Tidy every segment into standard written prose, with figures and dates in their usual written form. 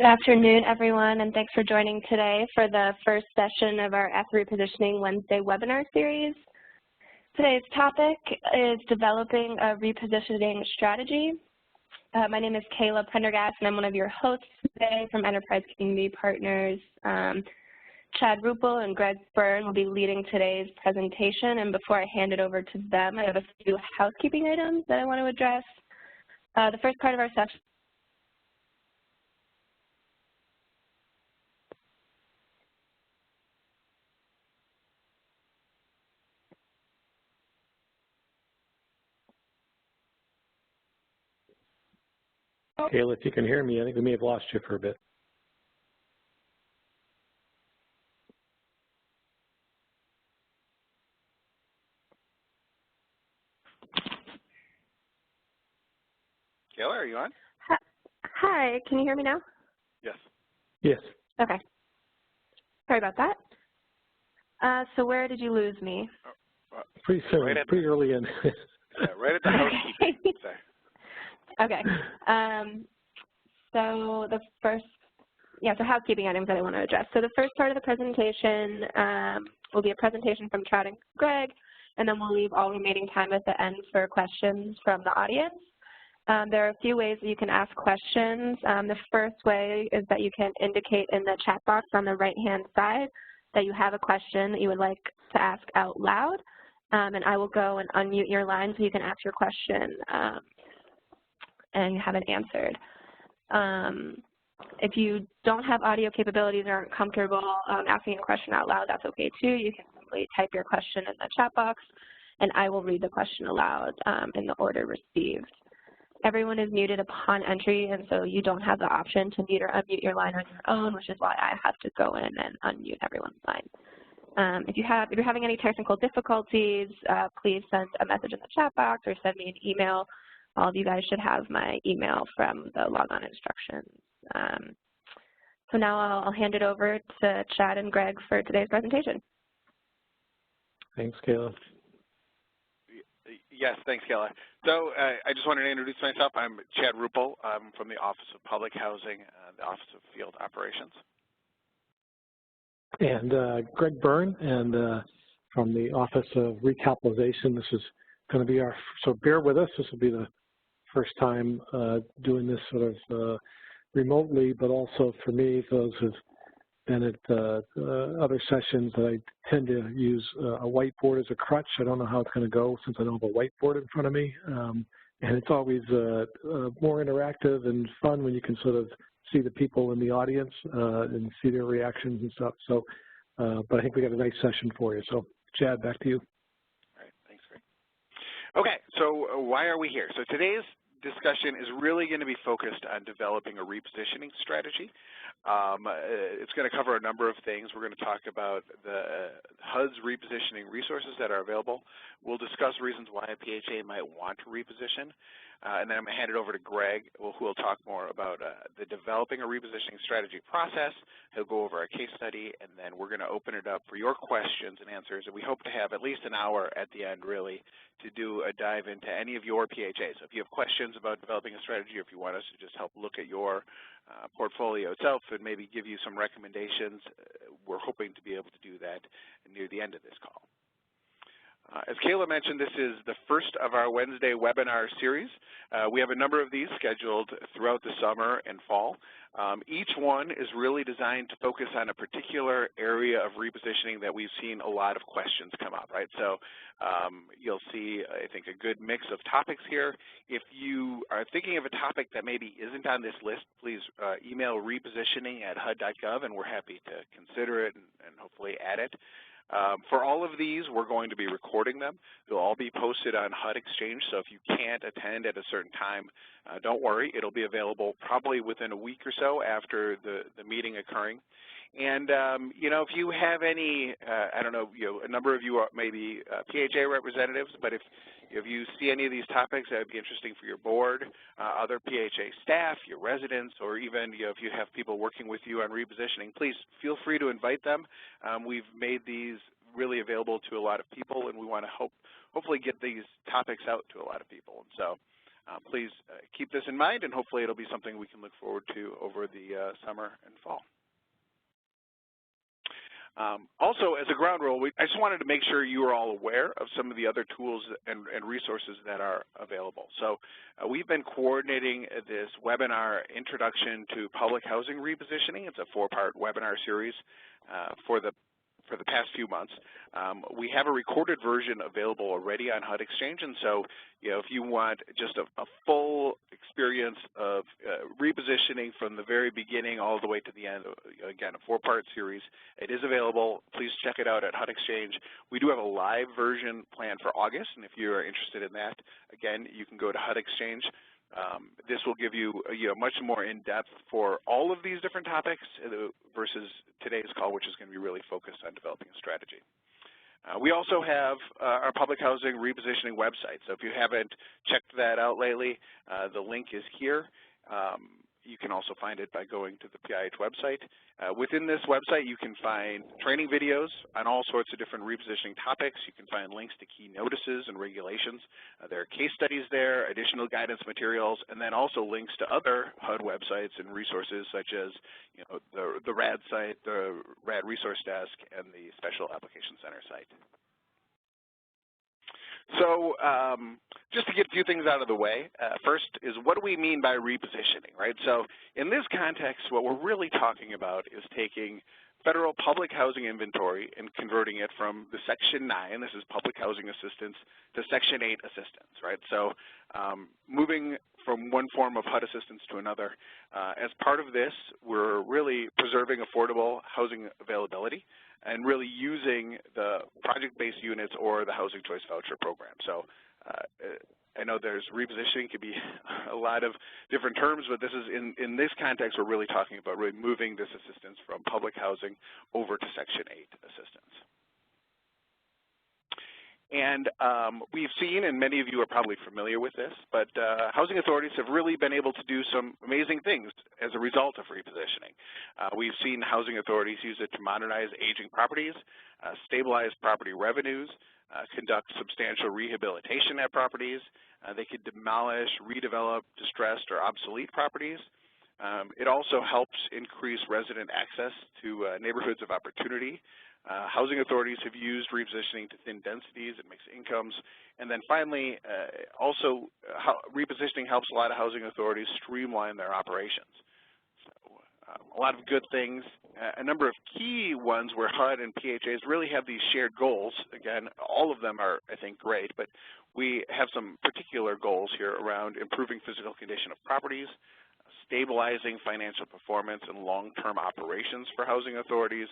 Good afternoon, everyone, and thanks for joining today for the first session of our Repositioning Wednesday webinar series. Today's topic is developing a repositioning strategy. My name is Kayla Prendergast, and I'm one of your hosts today from Enterprise Community Partners. Chad Ruppel and Greg Byrne will be leading today's presentation, and before I hand it over to them, I have a few housekeeping items that I want to address. The first part of our session Kayla, if you can hear me, I think we may have lost you for a bit. Kayla, are you on? Hi, can you hear me now? Yes. Yes. Okay. Sorry about that. So where did you lose me? Pretty soon, right pretty early in. Right at the housekeeping. Okay. So the first, so housekeeping items that I want to address. So the first part of the presentation will be a presentation from Chad and Greg, and then we'll leave all remaining time at the end for questions from the audience. There are a few ways that you can ask questions. The first way is that you can indicate in the chat box on the right-hand side that you have a question that you would like to ask out loud, and I will go and unmute your line so you can ask your question and have it answered. If you don't have audio capabilities or aren't comfortable asking a question out loud, that's okay too. You can simply type your question in the chat box, and I will read the question aloud in the order received. Everyone is muted upon entry, and so you don't have the option to mute or unmute your line on your own, which is why I have to go in and unmute everyone's line. If you're having any technical difficulties, please send a message in the chat box or send me an email. All of you guys should have my email from the logon instructions. So now I'll hand it over to Chad and Greg for today's presentation. Thanks, Kayla. Yes, thanks, Kayla. So I just wanted to introduce myself. I'm Chad Ruppel. I'm from the Office of Public Housing, the Office of Field Operations. And Greg Byrne, and from the Office of Recapitalization. This is going to be so bear with us. This will be the first time doing this sort of remotely, but also for me, those who've been at other sessions, that I tend to use a whiteboard as a crutch. I don't know how it's going to go since I don't have a whiteboard in front of me. And it's always more interactive and fun when you can sort of see the people in the audience and see their reactions and stuff. So, but I think we got a nice session for you. So, Chad, back to you. All right, thanks, Greg. Okay, so why are we here? So today's discussion is really going to be focused on developing a repositioning strategy. It's going to cover a number of things. We're going to talk about the HUD's repositioning resources that are available. We'll discuss reasons why a PHA might want to reposition. And then I'm going to hand it over to Greg, who will talk more about the developing a repositioning strategy process. He'll go over a case study, and then we're going to open it up for your questions and answers. And we hope to have at least an hour at the end, really, to do a dive into any of your PHAs. So if you have questions about developing a strategy, or if you want us to just help look at your portfolio itself and maybe give you some recommendations, we're hoping to be able to do that near the end of this call. As Kayla mentioned, this is the first of our Wednesday webinar series. We have a number of these scheduled throughout the summer and fall. Each one is really designed to focus on a particular area of repositioning that we've seen a lot of questions come up, right? So you'll see, I think, a good mix of topics here. If you are thinking of a topic that maybe isn't on this list, please email repositioning@hud.gov, and we're happy to consider it and hopefully add it. For all of these, we're going to be recording them. They'll all be posted on HUD Exchange, so if you can't attend at a certain time, don't worry. It'll be available probably within a week or so after the meeting occurring. And, if you have any, I don't know, a number of you are maybe PHA representatives, but if you see any of these topics that would be interesting for your board, other PHA staff, your residents, or even if you have people working with you on repositioning, please feel free to invite them. We've made these really available to a lot of people, and we want to hopefully get these topics out to a lot of people. And so Please keep this in mind, and hopefully it'll be something we can look forward to over the summer and fall. Also, as a ground rule, I just wanted to make sure you are all aware of some of the other tools and resources that are available. So we've been coordinating this webinar, Introduction to Public Housing Repositioning. It's a 4-part webinar series for the past few months. We have a recorded version available already on HUD Exchange, and so if you want just a full experience of repositioning from the very beginning all the way to the end, again, a 4-part series, it is available. Please check it out at HUD Exchange. We do have a live version planned for August, and if you are interested in that, again, you can go to HUD Exchange. This will give you, much more in-depth for all of these different topics versus today's call, which is going to be really focused on developing a strategy. We also have our public housing repositioning website. So if you haven't checked that out lately, the link is here. You can also find it by going to the PIH website. Within this website, you can find training videos on all sorts of different repositioning topics. You can find links to key notices and regulations. There are case studies there, additional guidance materials, and then also links to other HUD websites and resources such as the RAD site, the RAD Resource Desk, and the Special Application Center site. So just to get a few things out of the way, first is what do we mean by repositioning, right? So in this context, what we're really talking about is taking federal public housing inventory and converting it from the Section 9, this is public housing assistance, to Section 8 assistance, right? So moving from one form of HUD assistance to another. As part of this, we're really preserving affordable housing availability and really using the project-based units or the Housing Choice Voucher Program. So I know there's repositioning could be a lot of different terms, but this is in this context, we're really talking about really moving this assistance from public housing over to Section 8 assistance. And we've seen, and many of you are probably familiar with this, but housing authorities have really been able to do some amazing things as a result of repositioning. We've seen housing authorities use it to modernize aging properties, stabilize property revenues, conduct substantial rehabilitation at properties. They could demolish, redevelop distressed or obsolete properties. It also helps increase resident access to neighborhoods of opportunity. Housing authorities have used repositioning to thin densities and mix incomes. And then finally, also repositioning helps a lot of housing authorities streamline their operations. So a lot of good things. A number of key ones where HUD and PHAs really have these shared goals. Again, all of them are, I think, great, but we have some particular goals here around improving physical condition of properties, stabilizing financial performance and long-term operations for housing authorities,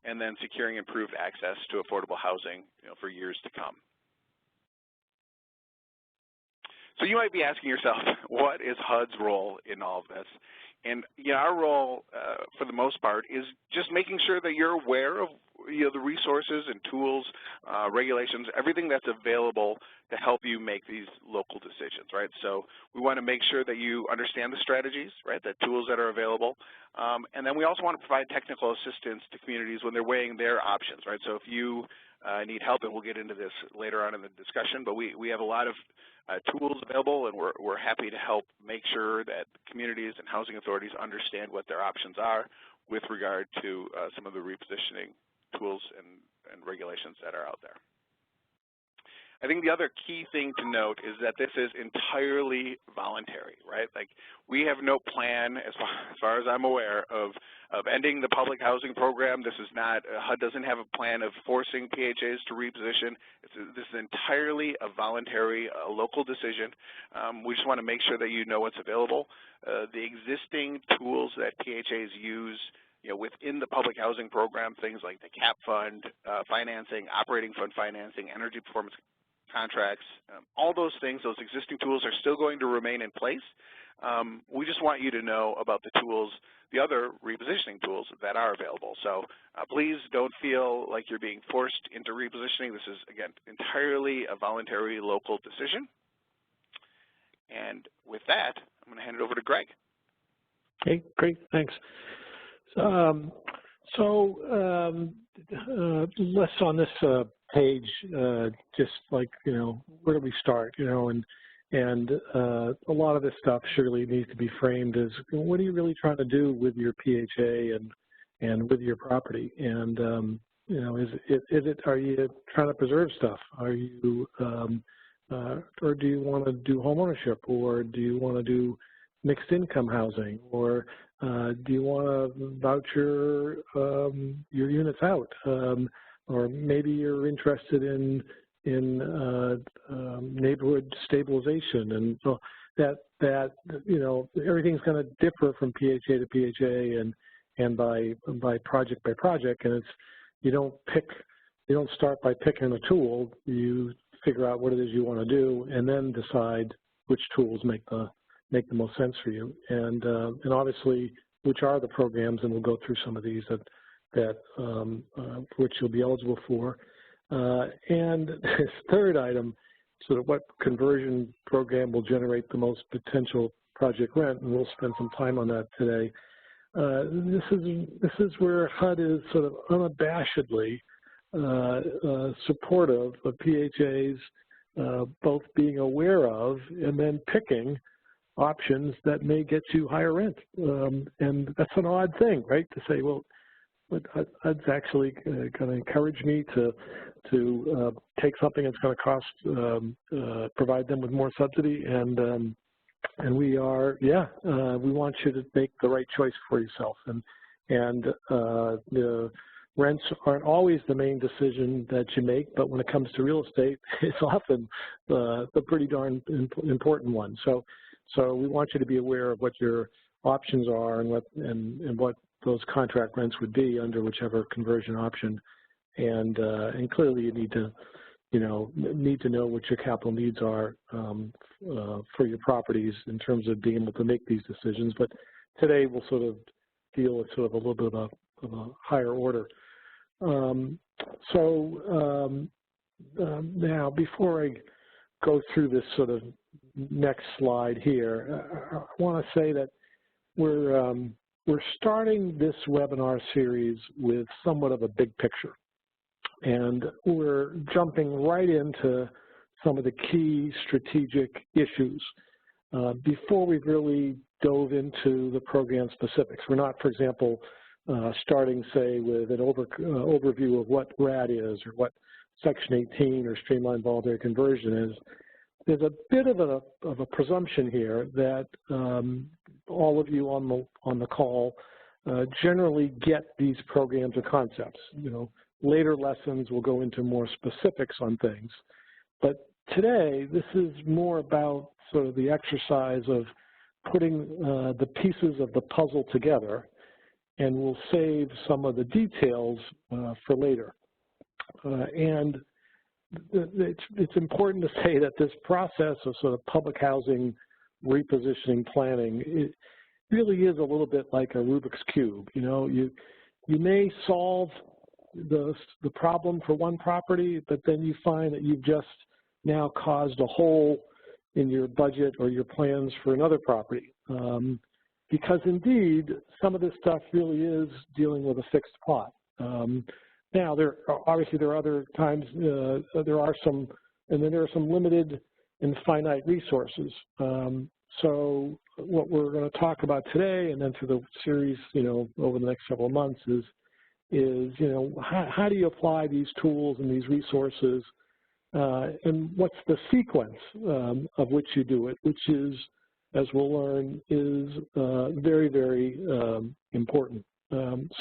and then securing improved access to affordable housing for years to come. So you might be asking yourself, what is HUD's role in all of this? And our role, for the most part, is just making sure that you're aware of the resources and tools, regulations, everything that's available to help you make these local decisions, right? So we want to make sure that you understand the strategies, right, the tools that are available. And then we also want to provide technical assistance to communities when they're weighing their options, right? So if you need help, and we'll get into this later on in the discussion, but we have a lot of tools available, and we're happy to help make sure that communities and housing authorities understand what their options are with regard to some of the repositioning tools and regulations that are out there. I think the other key thing to note is that this is entirely voluntary, right? Like, we have no plan, as far as I'm aware, of ending the public housing program. This is not, HUD doesn't have a plan of forcing PHAs to reposition. This is entirely a voluntary local decision. We just want to make sure that you know what's available. The existing tools that PHAs use within the public housing program, things like the CAP fund financing, operating fund financing, energy performance contracts, all those things, those existing tools are still going to remain in place. We just want you to know about the tools, the other repositioning tools that are available. So please don't feel like you're being forced into repositioning. This is, again, entirely a voluntary local decision. And with that, I'm going to hand it over to Greg. Okay, great, thanks. Less on this page, just like, where do we start, and And a lot of this stuff surely needs to be framed as, what are you really trying to do with your PHA and with your property? And you know, are you trying to preserve stuff? Are you or do you want to do home ownership, or do you want to do mixed income housing, or do you want to vouch your units out, or maybe you're interested in neighborhood stabilization, and so that you know, everything's going to differ from PHA to PHA and by project, and it's, you don't start by picking a tool. You figure out what it is you want to do, and then decide which tools make the most sense for you, and obviously which are the programs, and we'll go through some of these that which you'll be eligible for. And this third item, sort of what conversion program will generate the most potential project rent, and we'll spend some time on that today. This is where HUD is sort of unabashedly supportive of PHAs, both being aware of and then picking options that may get you higher rent. And that's an odd thing, right? To say, well, HUD's actually going to encourage me to take something that's going to cost, provide them with more subsidy, and we are, we want you to make the right choice for yourself. And the rents aren't always the main decision that you make, but when it comes to real estate, it's often the pretty darn important one. So we want you to be aware of what your options are and what those contract rents would be under whichever conversion option. And clearly you need to know what your capital needs are for your properties in terms of being able to make these decisions. But today we'll sort of deal with sort of a little bit of a higher order. Now, before I go through this sort of next slide here, I want to say that we're starting this webinar series with somewhat of a big picture. And we're jumping right into some of the key strategic issues before we've really dove into the program specifics. We're not, for example, starting, say, with an overview of what RAD is or what Section 18 or streamlined voluntary conversion is. There's a bit of a presumption here that all of you on the call generally get these programs or concepts. You know, later lessons will go into more specifics on things, but today this is more about sort of the exercise of putting the pieces of the puzzle together, and we'll save some of the details for later. And it's important to say that this process of sort of public housing repositioning planning, it really is a little bit like a Rubik's Cube. You know, you may solve the problem for one property, but then you find that you've just now caused a hole in your budget or your plans for another property. Because indeed, some of this stuff really is dealing with a fixed plot. Now, obviously there are other times, there are some limited and finite resources. So what we're going to talk about today and then through the series, over the next several months is how do you apply these tools and these resources, and what's the sequence of which you do it, which is, as we'll learn, is very, very important.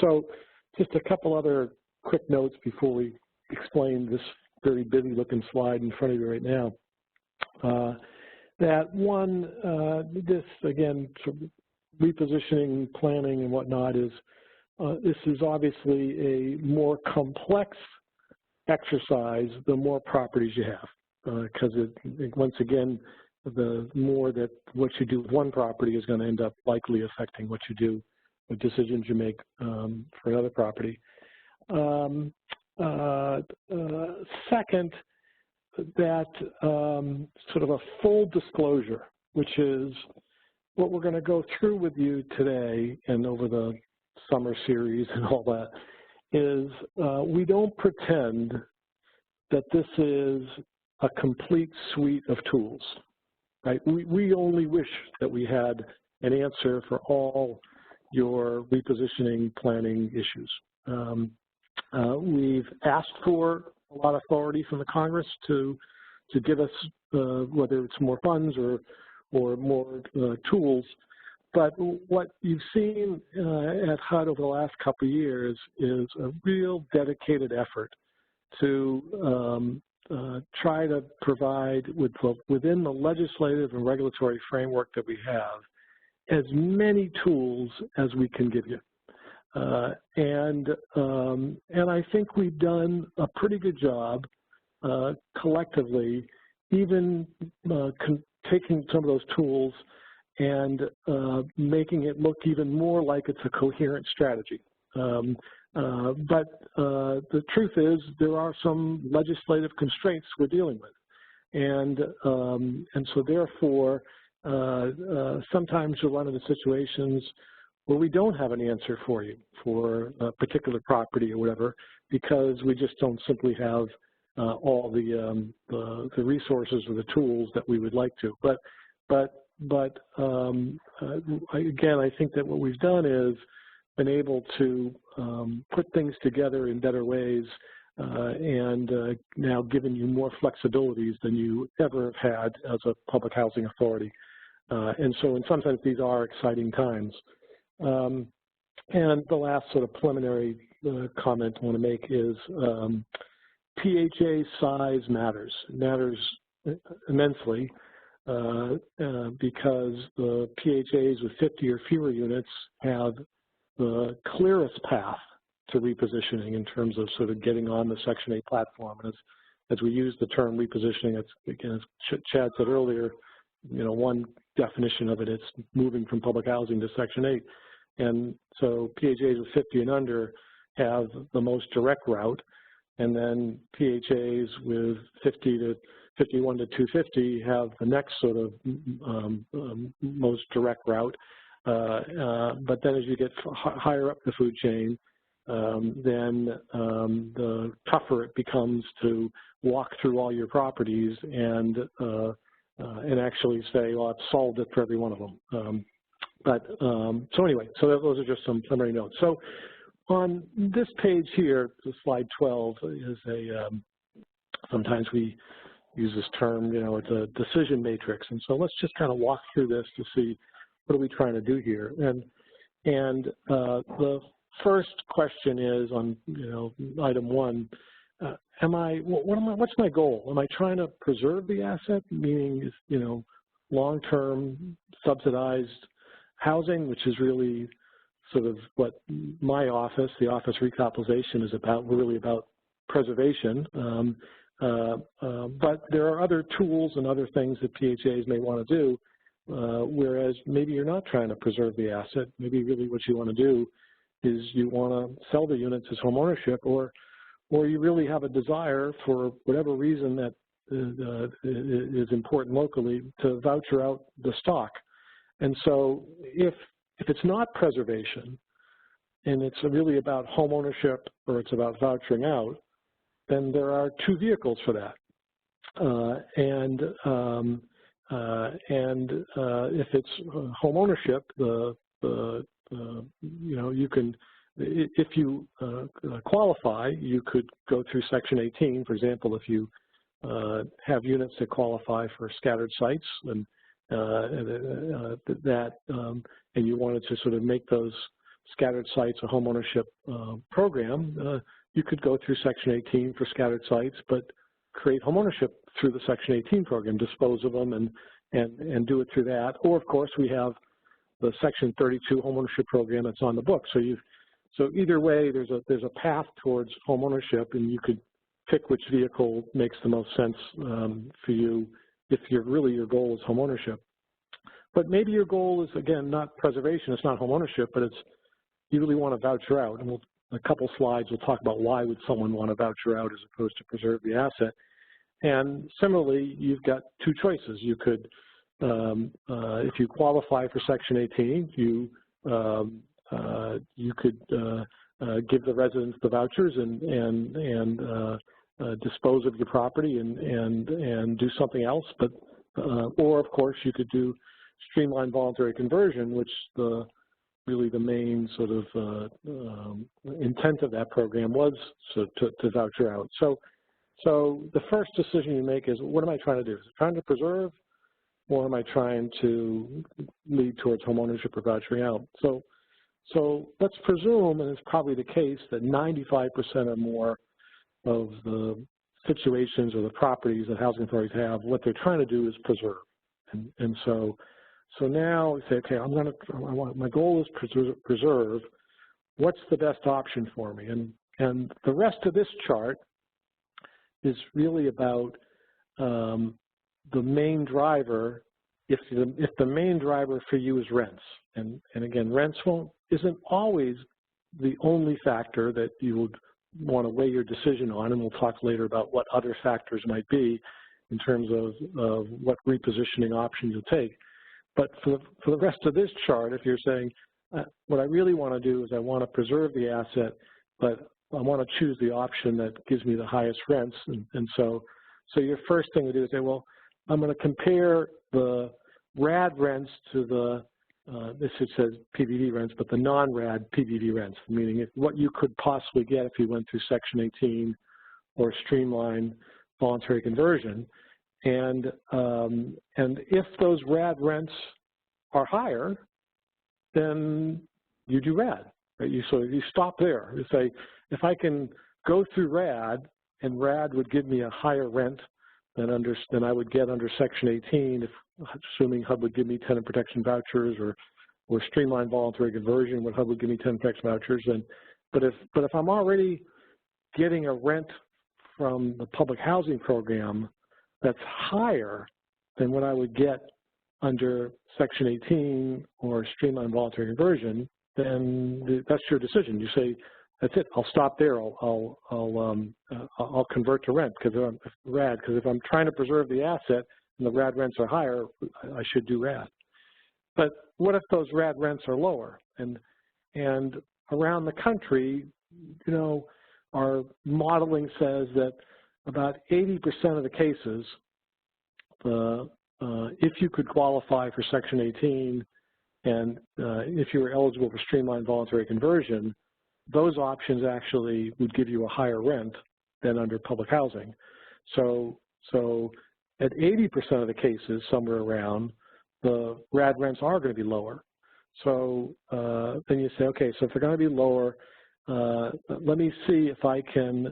So just a couple other quick notes before we explain this very busy looking slide in front of you right now. That one, this again, sort of repositioning, planning and whatnot is, this is obviously a more complex exercise the more properties you have, because once again, the more that what you do with one property is going to end up likely affecting what you do, the decisions you make for another property. Second, that sort of a full disclosure, which is what we're going to go through with you today and over the summer series and all that, is we don't pretend that this is a complete suite of tools. right? We only wish that we had an answer for all your repositioning planning issues. We've asked for a lot of authority from the Congress to give us whether it's more funds or more tools. But what you've seen at HUD over the last couple of years is a real dedicated effort to try to provide, within the legislative and regulatory framework that we have, as many tools as we can give you. And I think we've done a pretty good job collectively, even taking some of those tools and making it look even more like it's a coherent strategy. But the truth is there are some legislative constraints we're dealing with. And so therefore, sometimes you'll run into situations where we don't have an answer for you for a particular property or whatever, because we just don't simply have all the resources or the tools that we would like to. But again, I think that what we've done is been able to put things together in better ways and now given you more flexibilities than you ever have had as a public housing authority. And so in some sense, these are exciting times. And the last sort of preliminary comment I want to make is PHA size matters immensely because the PHAs with 50 or fewer units have the clearest path to repositioning in terms of sort of getting on the Section 8 platform. And as we use the term repositioning, again, as Chad said earlier, one definition of it is moving from public housing to Section 8. And so PHAs with 50 and under have the most direct route, and then PHAs with 50 to 51 to 250 have the next sort of most direct route. But then as you get higher up the food chain, then the tougher it becomes to walk through all your properties and actually say, well, I've solved it for every one of them. So anyway, so those are just some preliminary notes. So on this page here, slide 12 is sometimes we use this term, it's a decision matrix. And so let's just kind of walk through this to see what are we trying to do here. And the first question is on, item 1, what's my goal? Am I trying to preserve the asset, meaning, long-term subsidized housing, which is really sort of what my office, the office recapitalization, is about. We're really about preservation. But there are other tools and other things that PHAs may want to do, whereas maybe you're not trying to preserve the asset. Maybe really what you want to do is you want to sell the units as home ownership, or you really have a desire for whatever reason that is important locally to voucher out the stock. And so if it's not preservation and it's really about home ownership or it's about vouchering out, then there are two vehicles for that. If it's home ownership, you can, if you qualify, you could go through Section 18. For example, if you have units that qualify for scattered sites, and you wanted to sort of make those scattered sites a home ownership program, you could go through Section 18 for scattered sites, but create home ownership through the Section 18 program, dispose of them and do it through that. Or of course we have the Section 32 home ownership program that's on the book. So either way, there's a path towards home ownership, and you could pick which vehicle makes the most sense for you if your goal is home ownership. But maybe your goal is, again, not preservation, it's not home ownership, but it's you really want to voucher out. And a couple slides will talk about why would someone want to voucher out as opposed to preserve the asset. And similarly, you've got two choices. You could, if you qualify for Section 18, you could give the residents the vouchers and dispose of your property and do something else. But Or, of course, you could do streamlined voluntary conversion, which really the main sort of intent of that program was to voucher out. So the first decision you make is, what am I trying to do? Is it trying to preserve, or am I trying to lead towards homeownership or vouchering out? So let's presume, and it's probably the case, that 95% or more of the situations or the properties that housing authorities have, what they're trying to do is preserve. And so now we say, okay, my goal is preserve. What's the best option for me? And the rest of this chart is really about the main driver. If the main driver for you is rents, and again, rents isn't always the only factor that you would want to weigh your decision on, and we'll talk later about what other factors might be in terms of what repositioning options you'll take. But for the rest of this chart, if you're saying, what I really want to do is I want to preserve the asset, but I want to choose the option that gives me the highest rents, and so your first thing to do is say, well, I'm going to compare the RAD rents to the, this it says PVD rents, but the non-RAD PVD rents, meaning what you could possibly get if you went through Section 18 or streamlined voluntary conversion. And if those RAD rents are higher, then you do RAD. Right? So you stop there. You say, if I can go through RAD, and RAD would give me a higher rent than I would get under Section 18, assuming HUD would give me tenant protection vouchers, or streamlined voluntary conversion, when HUD would give me tenant protection vouchers. But if I'm already getting a rent from the public housing program that's higher than what I would get under Section 18 or streamlined voluntary conversion, then that's your decision. You say, that's it. I'll stop there. I'll convert to rent because if I'm trying to preserve the asset and the RAD rents are higher, I should do RAD. But what if those RAD rents are lower? And around the country, our modeling says that about 80% of the cases, if you could qualify for Section 18 and if you were eligible for streamlined voluntary conversion, those options actually would give you a higher rent than under public housing. So at 80% of the cases, somewhere around, the RAD rents are going to be lower. So then you say, okay, so if they're going to be lower, let me see if I can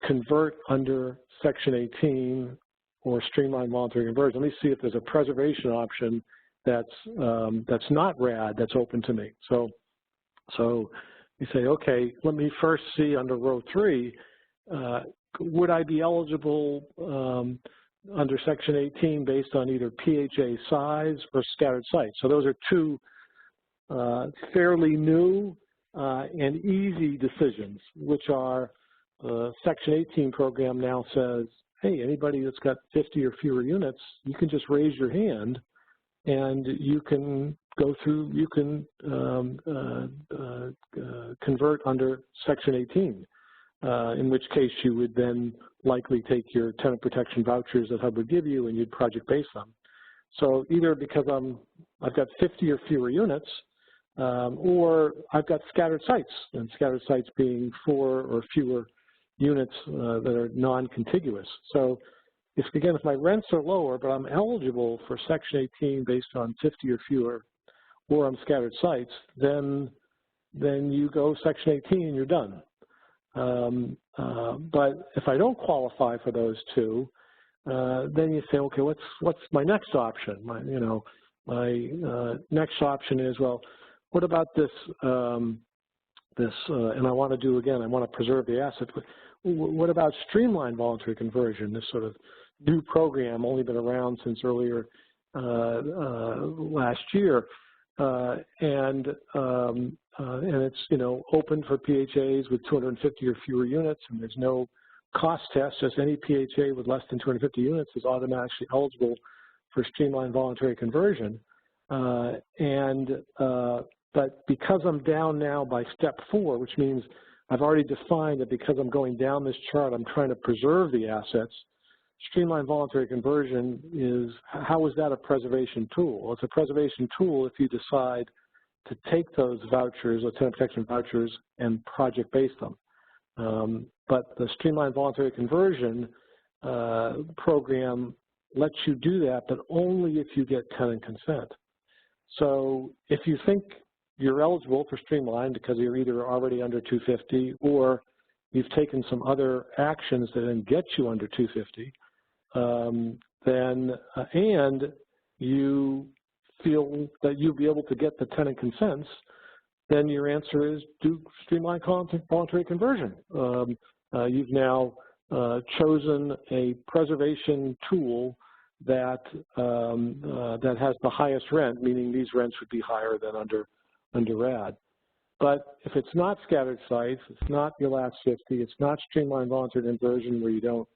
convert under Section 18 or streamlined voluntary conversion. Let me see if there's a preservation option that's not RAD that's open to me. So you say, okay, let me first see under row 3, would I be eligible under Section 18 based on either PHA size or scattered sites? So those are two fairly new and easy decisions, which are Section 18 program now says, hey, anybody that's got 50 or fewer units, you can just raise your hand and you can go through, you can convert under Section 18, in which case you would then likely take your tenant protection vouchers that HUD would give you and you'd project base them. So either because I've got 50 or fewer units, or I've got scattered sites, and scattered sites being 4 or fewer units that are non-contiguous. So if my rents are lower, but I'm eligible for Section 18 based on 50 or fewer, or I'm scattered sites, then you go Section 18 and you're done. But if I don't qualify for those two, then you say, okay, what's my next option? My next option is, well, what about this? And I want to do again. I want to preserve the asset. What about streamlined voluntary conversion? This sort of new program, only been around since earlier last year, and it's open for PHAs with 250 or fewer units, and there's no cost test. Just any PHA with less than 250 units is automatically eligible for streamlined voluntary conversion. But because I'm down now by step 4, which means I've already defined that because I'm going down this chart, I'm trying to preserve the assets. streamlined voluntary conversion is, how is that a preservation tool? Well, it's a preservation tool if you decide to take those vouchers, or tenant protection vouchers, and project-base them. But the streamlined voluntary conversion program lets you do that, but only if you get tenant consent. So if you think you're eligible for streamlined because you're either already under 250 or you've taken some other actions that then get you under 250, and you feel that you'll be able to get the tenant consents, then your answer is do streamlined voluntary conversion. You've now chosen a preservation tool that that has the highest rent, meaning these rents would be higher than under RAD. But if it's not scattered sites, it's not your last 50, it's not streamlined voluntary conversion where you don't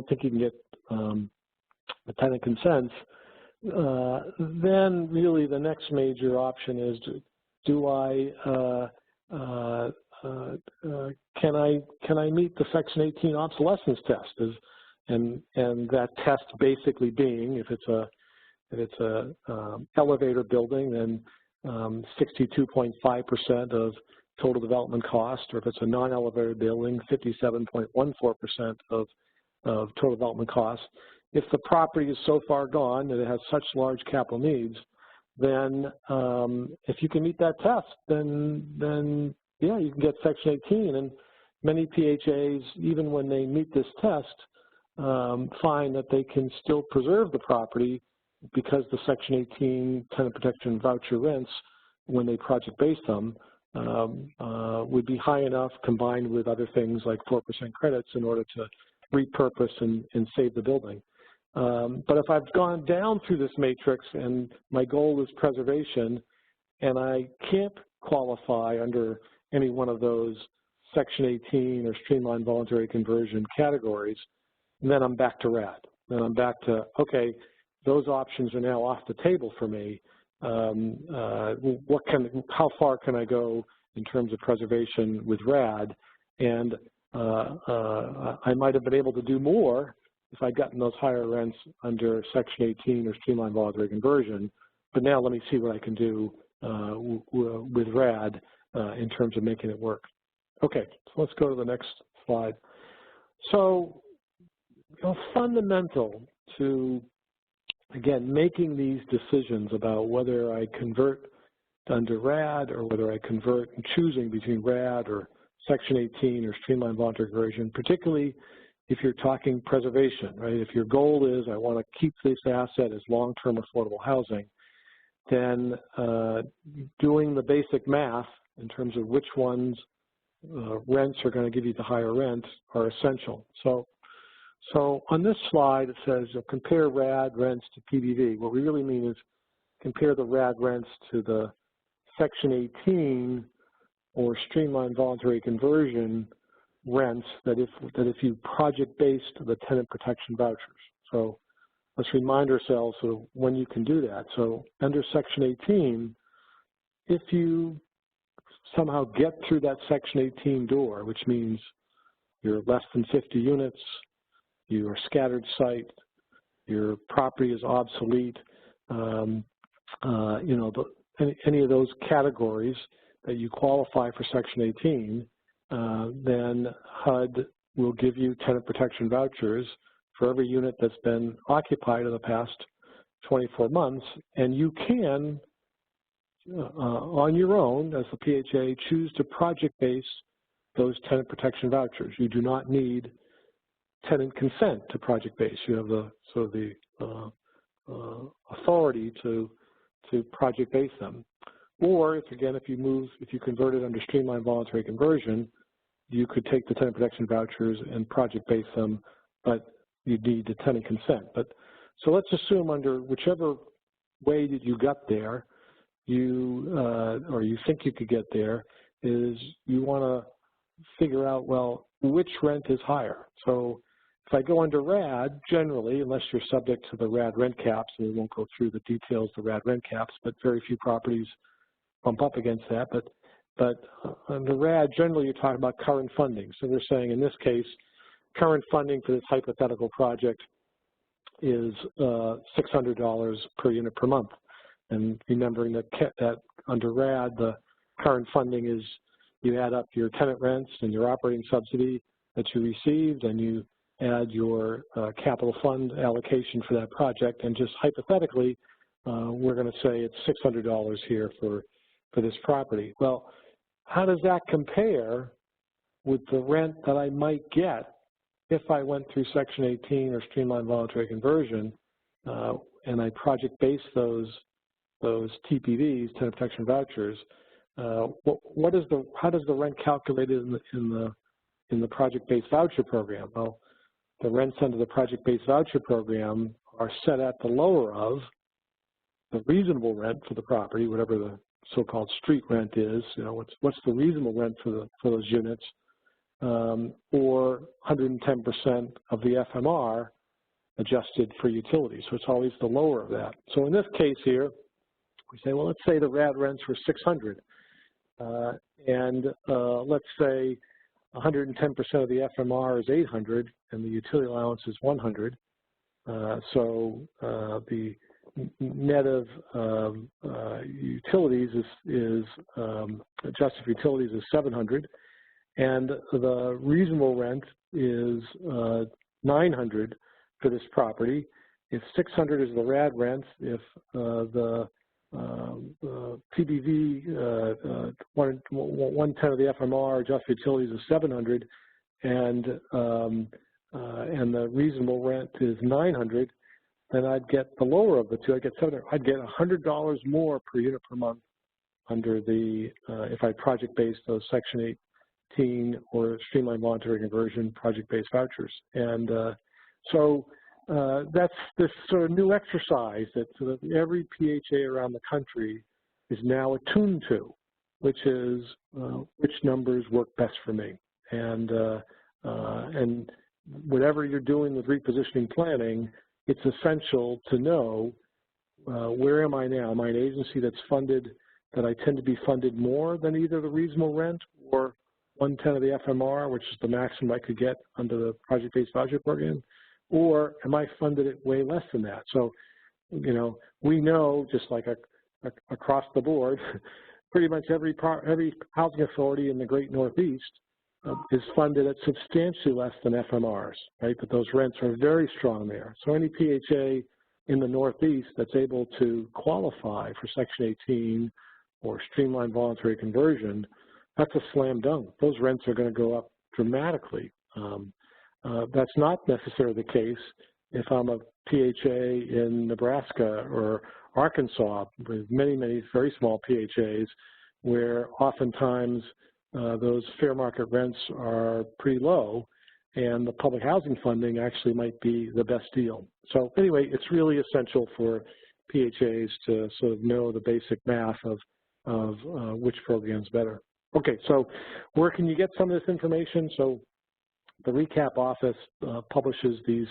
think you can get the tenant consents, then really the next major option is can I meet the Section 18 obsolescence test? And that test basically being, if it's a elevator building, then 62.5% of total development cost, or if it's a non-elevator building, 57.14% of total development cost. If the property is so far gone that it has such large capital needs, then if you can meet that test, then yeah, you can get Section 18. And many PHAs, even when they meet this test, find that they can still preserve the property because the Section 18 tenant protection voucher rents, when they project-base them, would be high enough combined with other things like 4% credits in order to repurpose and save the building. But if I've gone down through this matrix and my goal is preservation and I can't qualify under any one of those Section 18 or streamlined voluntary conversion categories, then I'm back to RAD. Then I'm back to, okay, those options are now off the table for me. How far can I go in terms of preservation with RAD? And I might have been able to do more if I'd gotten those higher rents under Section 18 or streamlined voluntary conversion. But now let me see what I can do with RAD in terms of making it work. Okay, so let's go to the next slide. So, fundamental to, again, making these decisions about whether I convert under RAD or whether I convert and choosing between RAD or Section 18 or streamlined voluntary conversion, particularly if you're talking preservation, right? If your goal is I want to keep this asset as long-term affordable housing, then doing the basic math in terms of which ones rents are going to give you the higher rent are essential. So on this slide, it says compare RAD rents to PBV. What we really mean is compare the RAD rents to the Section 18 or streamlined voluntary conversion rents that if you project-based the tenant protection vouchers. So let's remind ourselves of when you can do that. So under Section 18, if you somehow get through that Section 18 door, which means you're less than 50 units, you are scattered site, your property is obsolete, any of those categories that you qualify for Section 18, then HUD will give you tenant protection vouchers for every unit that's been occupied in the past 24 months, and you can, on your own, as the PHA, choose to project-base those tenant protection vouchers. You do not need tenant consent to project-base. You have the authority to project-base them. Or if you convert it under streamlined voluntary conversion, you could take the tenant protection vouchers and project-base them, but you need the tenant consent. So let's assume under whichever way that you got there, or you think you could get there, is you want to figure out, well, which rent is higher. So if I go under RAD, generally, unless you're subject to the RAD rent caps, and we won't go through the details of the RAD rent caps, but very few properties bump up against that. But under RAD, generally, you're talking about current funding. So we're saying in this case, current funding for this hypothetical project is $600 per unit per month. And remembering that under RAD, the current funding is you add up your tenant rents and your operating subsidy that you received, and you add your capital fund allocation for that project, and just hypothetically, we're going to say it's $600 here for this property. Well, how does that compare with the rent that I might get if I went through Section 18 or streamlined voluntary conversion, and I project-based those TPVs, tenant protection vouchers? How does the rent calculated in the project-based voucher program? Well, the rents under the project-based voucher program are set at the lower of the reasonable rent for the property, whatever the so-called street rent is. You know, what's the reasonable rent for those units, or 110% of the FMR adjusted for utilities. So it's always the lower of that. So in this case here, we say, well, let's say the RAD rents were $600, and let's say 110% of the FMR is $800, and the utility allowance is $100. So the net of utilities is adjusted for utilities is $700, and the reasonable rent is $900 for this property. If $600 is the RAD rent, if the PBV 110 of the FMR adjusted utilities is $700, and the reasonable rent is $900, then I'd get the lower of the two. I'd get $700. I'd get $100 more per unit per month under the if I project-based those Section 18 or streamlined voluntary conversion project-based vouchers. And so that's this sort of new exercise that every PHA around the country is now attuned to, which is which numbers work best for me. And whatever you're doing with repositioning planning, it's essential to know where am I now? Am I an agency that's funded, that I tend to be funded more than either the reasonable rent or 110 of the FMR, which is the maximum I could get under the project-based voucher program, or am I funded at way less than that? So, you know, we know, just like across the board, pretty much every housing authority in the Great Northeast is funded at substantially less than FMRs, right? But those rents are very strong there. So any PHA in the Northeast that's able to qualify for Section 18 or streamlined voluntary conversion, that's a slam dunk. Those rents are going to go up dramatically. That's not necessarily the case if I'm a PHA in Nebraska or Arkansas with many, many very small PHAs, where oftentimes those fair market rents are pretty low, and the public housing funding actually might be the best deal. So anyway, it's really essential for PHAs to sort of know the basic math of which program's better. Okay, so where can you get some of this information? So the RECAP office publishes these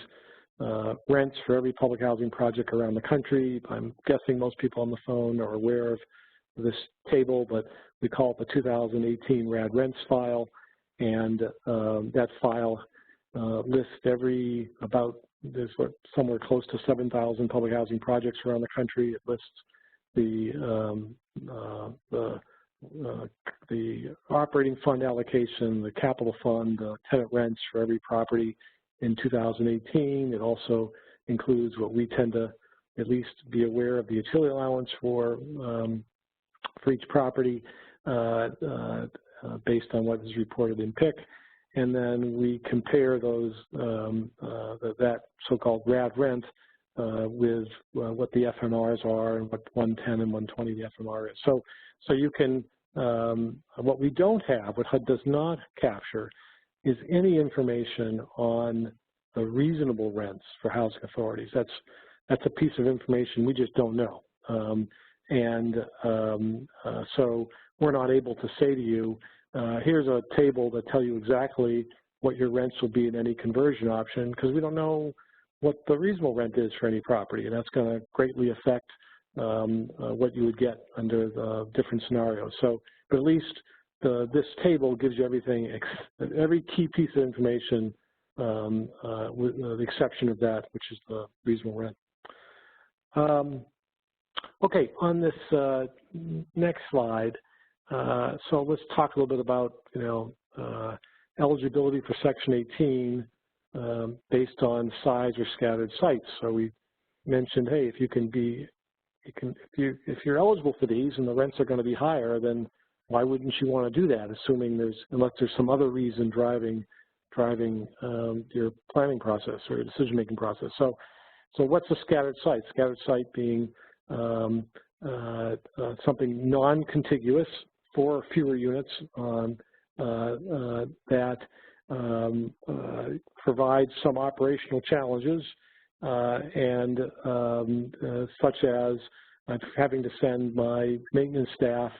rents for every public housing project around the country. I'm guessing most people on the phone are aware of this table, but we call it the 2018 RAD rents file, and that file lists there's somewhere close to 7,000 public housing projects around the country. It lists the operating fund allocation, the capital fund, the tenant rents for every property in 2018. It also includes what we tend to at least be aware of, the utility allowance for each property based on what is reported in PIC. And then we compare those that so-called RAD rent with what the FMRs are and what 110 and 120 the FMR is. So you can, what we don't have, what HUD does not capture, is any information on the reasonable rents for housing authorities. That's a piece of information we just don't know. So we're not able to say to you, here's a table that tell you exactly what your rents will be in any conversion option, because we don't know what the reasonable rent is for any property, and that's going to greatly affect what you would get under the different scenarios. So, but at least this table gives you everything, every key piece of information with the exception of that, which is the reasonable rent. Okay, on this next slide, so let's talk a little bit about, eligibility for Section 18 based on size or scattered sites. So we mentioned, hey, if you're eligible for these and the rents are going to be higher, then why wouldn't you want to do that? Assuming unless there's some other reason driving your planning process or your decision-making process. So what's a scattered site? Scattered site being something non-contiguous, 4 or fewer units that provides some operational challenges and such as having to send my maintenance staff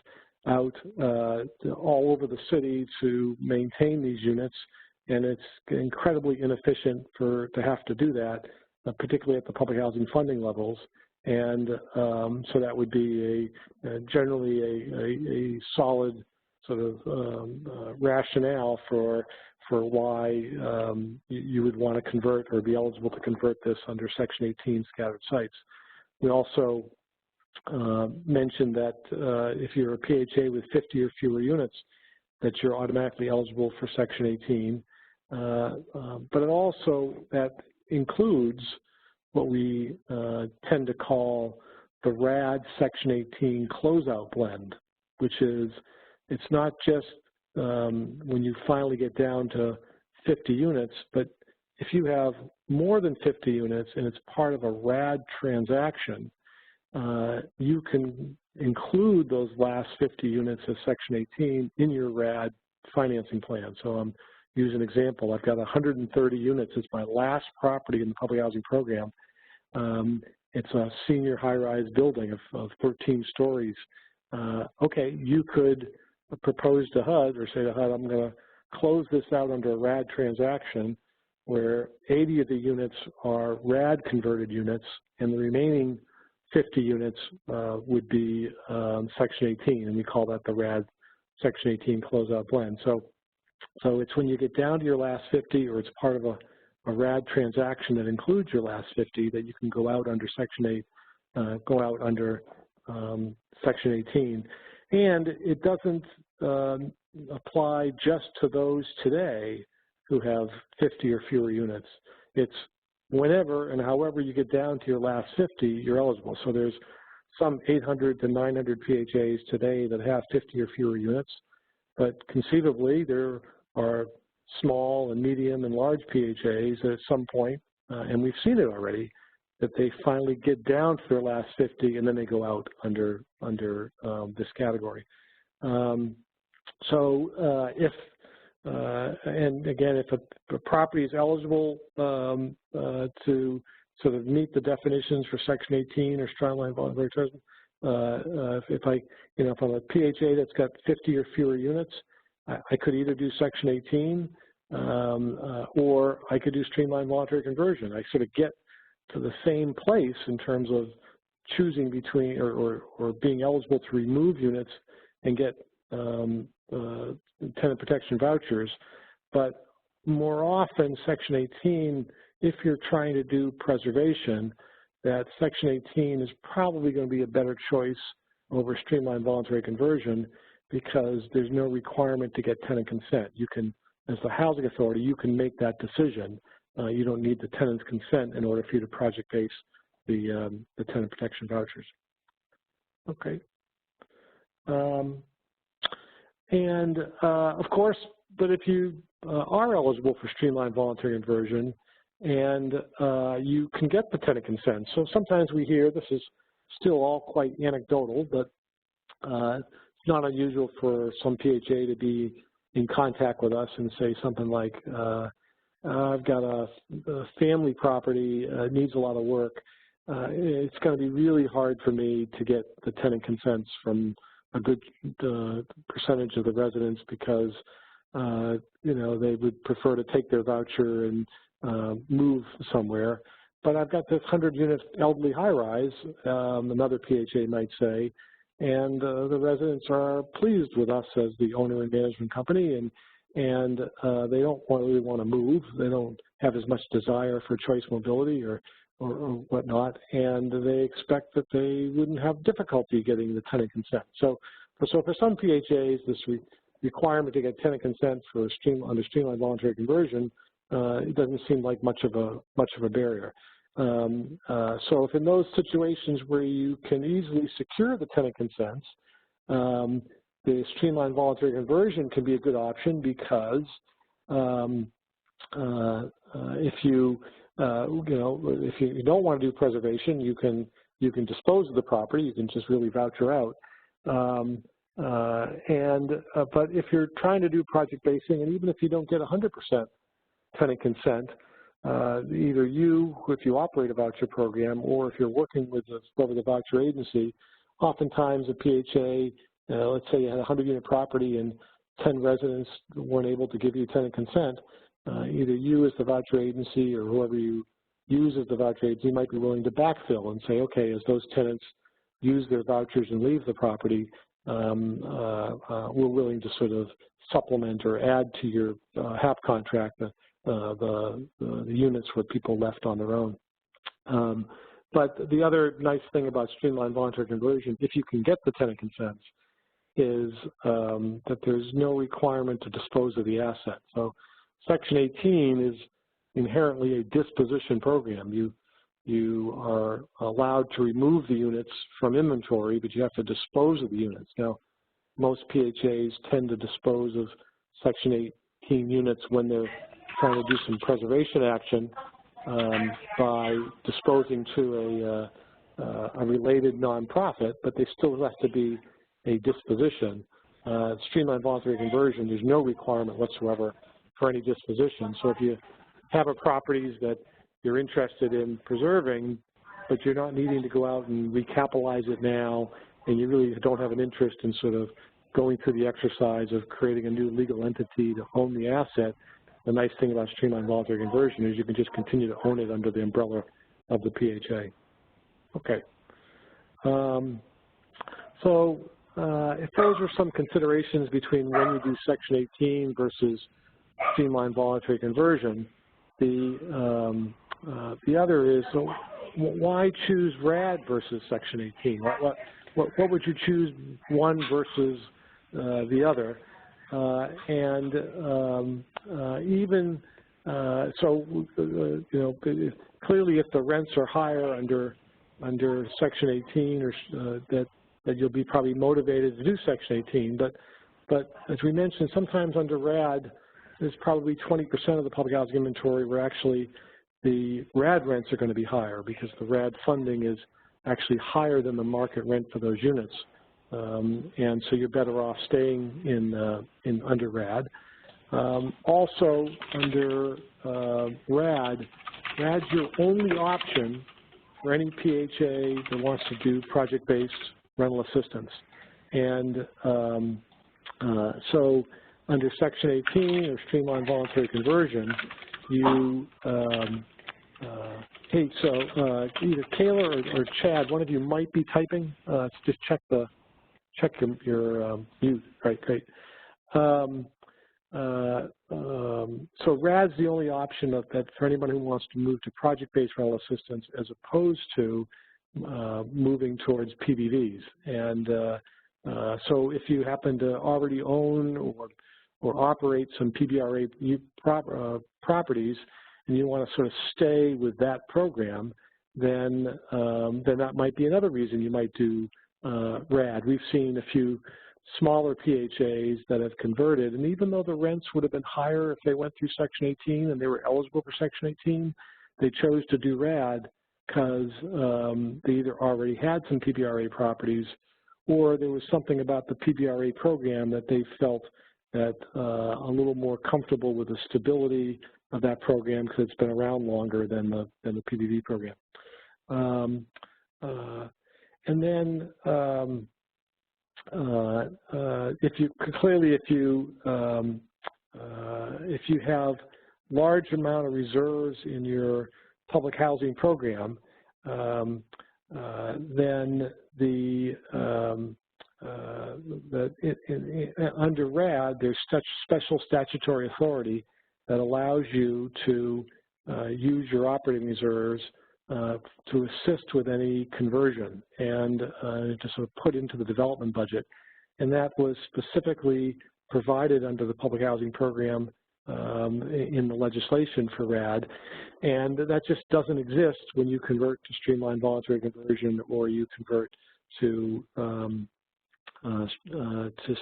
out all over the city to maintain these units, and it's incredibly inefficient to have to do that, particularly at the public housing funding levels. And so that would be generally a solid sort of rationale for why you would want to convert or be eligible to convert this under Section 18 scattered sites. We also mentioned that if you're a PHA with 50 or fewer units, that you're automatically eligible for Section 18. But it also, that includes what we tend to call the RAD Section 18 closeout blend, which is, it's not just when you finally get down to 50 units, but if you have more than 50 units and it's part of a RAD transaction, you can include those last 50 units as Section 18 in your RAD financing plan. So I'm using an example. I've got 130 units. It's my last property in the public housing program. It's a senior high-rise building of 13 stories. Okay, you could propose to HUD or say to HUD, I'm going to close this out under a RAD transaction where 80 of the units are RAD converted units and the remaining 50 units would be Section 18, and we call that the RAD Section 18 closeout blend. So it's when you get down to your last 50 or it's part of a RAD transaction that includes your last 50 that you can go out under Section 8, go out under Section 18. And it doesn't apply just to those today who have 50 or fewer units. It's whenever and however you get down to your last 50, you're eligible. So there's some 800 to 900 PHAs today that have 50 or fewer units, but conceivably there are small and medium and large PHAs that at some point, and we've seen it already, that they finally get down to their last 50 and then they go out under this category. And again, if a property is eligible to sort of meet the definitions for Section 18 or strongline voluntary tourism, if I'm a PHA that's got 50 or fewer units, I could either do Section 18 or I could do streamlined voluntary conversion. I sort of get to the same place in terms of choosing between or being eligible to remove units and get tenant protection vouchers. But more often, Section 18, if you're trying to do preservation, that Section 18 is probably going to be a better choice over streamlined voluntary conversion because there's no requirement to get tenant consent. You can, as the housing authority, you can make that decision. You don't need the tenant's consent in order for you to project base the tenant protection vouchers. Okay. Of course, but if you are eligible for streamlined voluntary conversion and you can get the tenant consent. So sometimes we hear, this is still all quite anecdotal, but it's not unusual for some PHA to be in contact with us and say something like, I've got a family property, needs a lot of work. It's going to be really hard for me to get the tenant consents from a good percentage of the residents because, they would prefer to take their voucher and move somewhere. But I've got this 100-unit elderly high-rise, another PHA might say, and the residents are pleased with us as the owner and management company, and they don't really want to move. They don't have as much desire for choice mobility or whatnot, and they expect that they wouldn't have difficulty getting the tenant consent. So for some PHAs, this requirement to get tenant consent for under streamlined voluntary conversion, it doesn't seem like much of a barrier. So if in those situations where you can easily secure the tenant consents, the streamlined voluntary conversion can be a good option because if you don't want to do preservation, you can dispose of the property. You can just really voucher out. But if you're trying to do project basing, and even if you don't get 100% tenant consent, either you, if you operate a voucher program, or if you're working with the voucher agency, oftentimes a PHA, let's say you had a 100-unit property and 10 residents weren't able to give you tenant consent, either you as the voucher agency or whoever you use as the voucher agency might be willing to backfill and say, okay, as those tenants use their vouchers and leave the property, we're willing to sort of supplement or add to your HAP contract the units where people left on their own. But the other nice thing about streamlined voluntary conversion, if you can get the tenant consents, is that there's no requirement to dispose of the asset. So Section 18 is inherently a disposition program. You are allowed to remove the units from inventory, but you have to dispose of the units. Now, most PHAs tend to dispose of Section 18 units when they're trying to do some preservation action by disposing to a related nonprofit, but they still have to be a disposition. Streamlined voluntary conversion, there's no requirement whatsoever for any disposition. So if you have a properties that you're interested in preserving, but you're not needing to go out and recapitalize it now, and you really don't have an interest in sort of going through the exercise of creating a new legal entity to own the asset, the nice thing about streamlined voluntary conversion is you can just continue to own it under the umbrella of the PHA. Okay. If those are some considerations between when you do Section 18 versus streamlined voluntary conversion, the other is, so why choose RAD versus Section 18? What would you choose one versus the other? Clearly if the rents are higher under Section 18, or that you'll be probably motivated to do Section 18. But as we mentioned, sometimes under RAD, there's probably 20% of the public housing inventory where actually the RAD rents are going to be higher because the RAD funding is actually higher than the market rent for those units. And so you're better off staying in under RAD. Also under RAD's your only option for any PHA that wants to do project-based rental assistance. And so under Section 18 or streamlined voluntary conversion, you either Kayla or Chad, one of you might be typing. Just check your mute. Right, great. So RAD's the only option that for anyone who wants to move to project-based rental assistance as opposed to moving towards PBVs. And so if you happen to already own or operate some PBRA properties and you want to sort of stay with that program, then that might be another reason you might do RAD. We've seen a few smaller PHAs that have converted, and even though the rents would have been higher if they went through Section 18 and they were eligible for Section 18, they chose to do RAD because they either already had some PBRA properties or there was something about the PBRA program that they felt that a little more comfortable with the stability of that program because it's been around longer than the PBV program. And then if you have large amount of reserves in your public housing program, then under RAD, there's such special statutory authority that allows you to use your operating reserves to assist with any conversion and to sort of put into the development budget. And that was specifically provided under the public housing program in the legislation for RAD. And that just doesn't exist when you convert to streamlined voluntary conversion or you convert to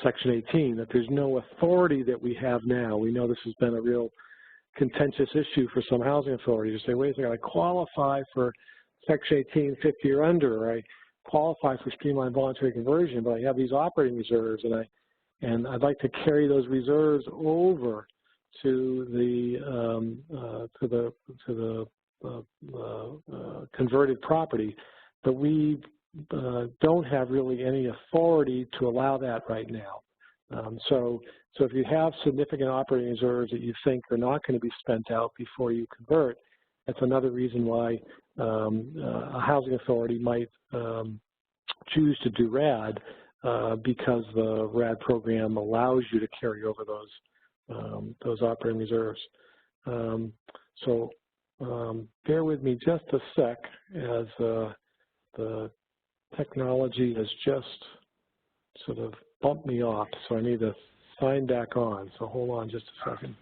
Section 18, that there's no authority that we have now. We know this has been a real contentious issue for some housing authorities to say, wait a second, I qualify for Section 18, 50 or under, or I qualify for streamlined voluntary conversion, but I have these operating reserves, and I'd like to carry those reserves over to the converted property, but we don't have really any authority to allow that right now. So if you have significant operating reserves that you think are not going to be spent out before you convert, that's another reason why a housing authority might choose to do RAD, because the RAD program allows you to carry over those operating reserves. So bear with me just a sec as the technology has just sort of bumped me off, so I need to sign back on. So hold on just a second.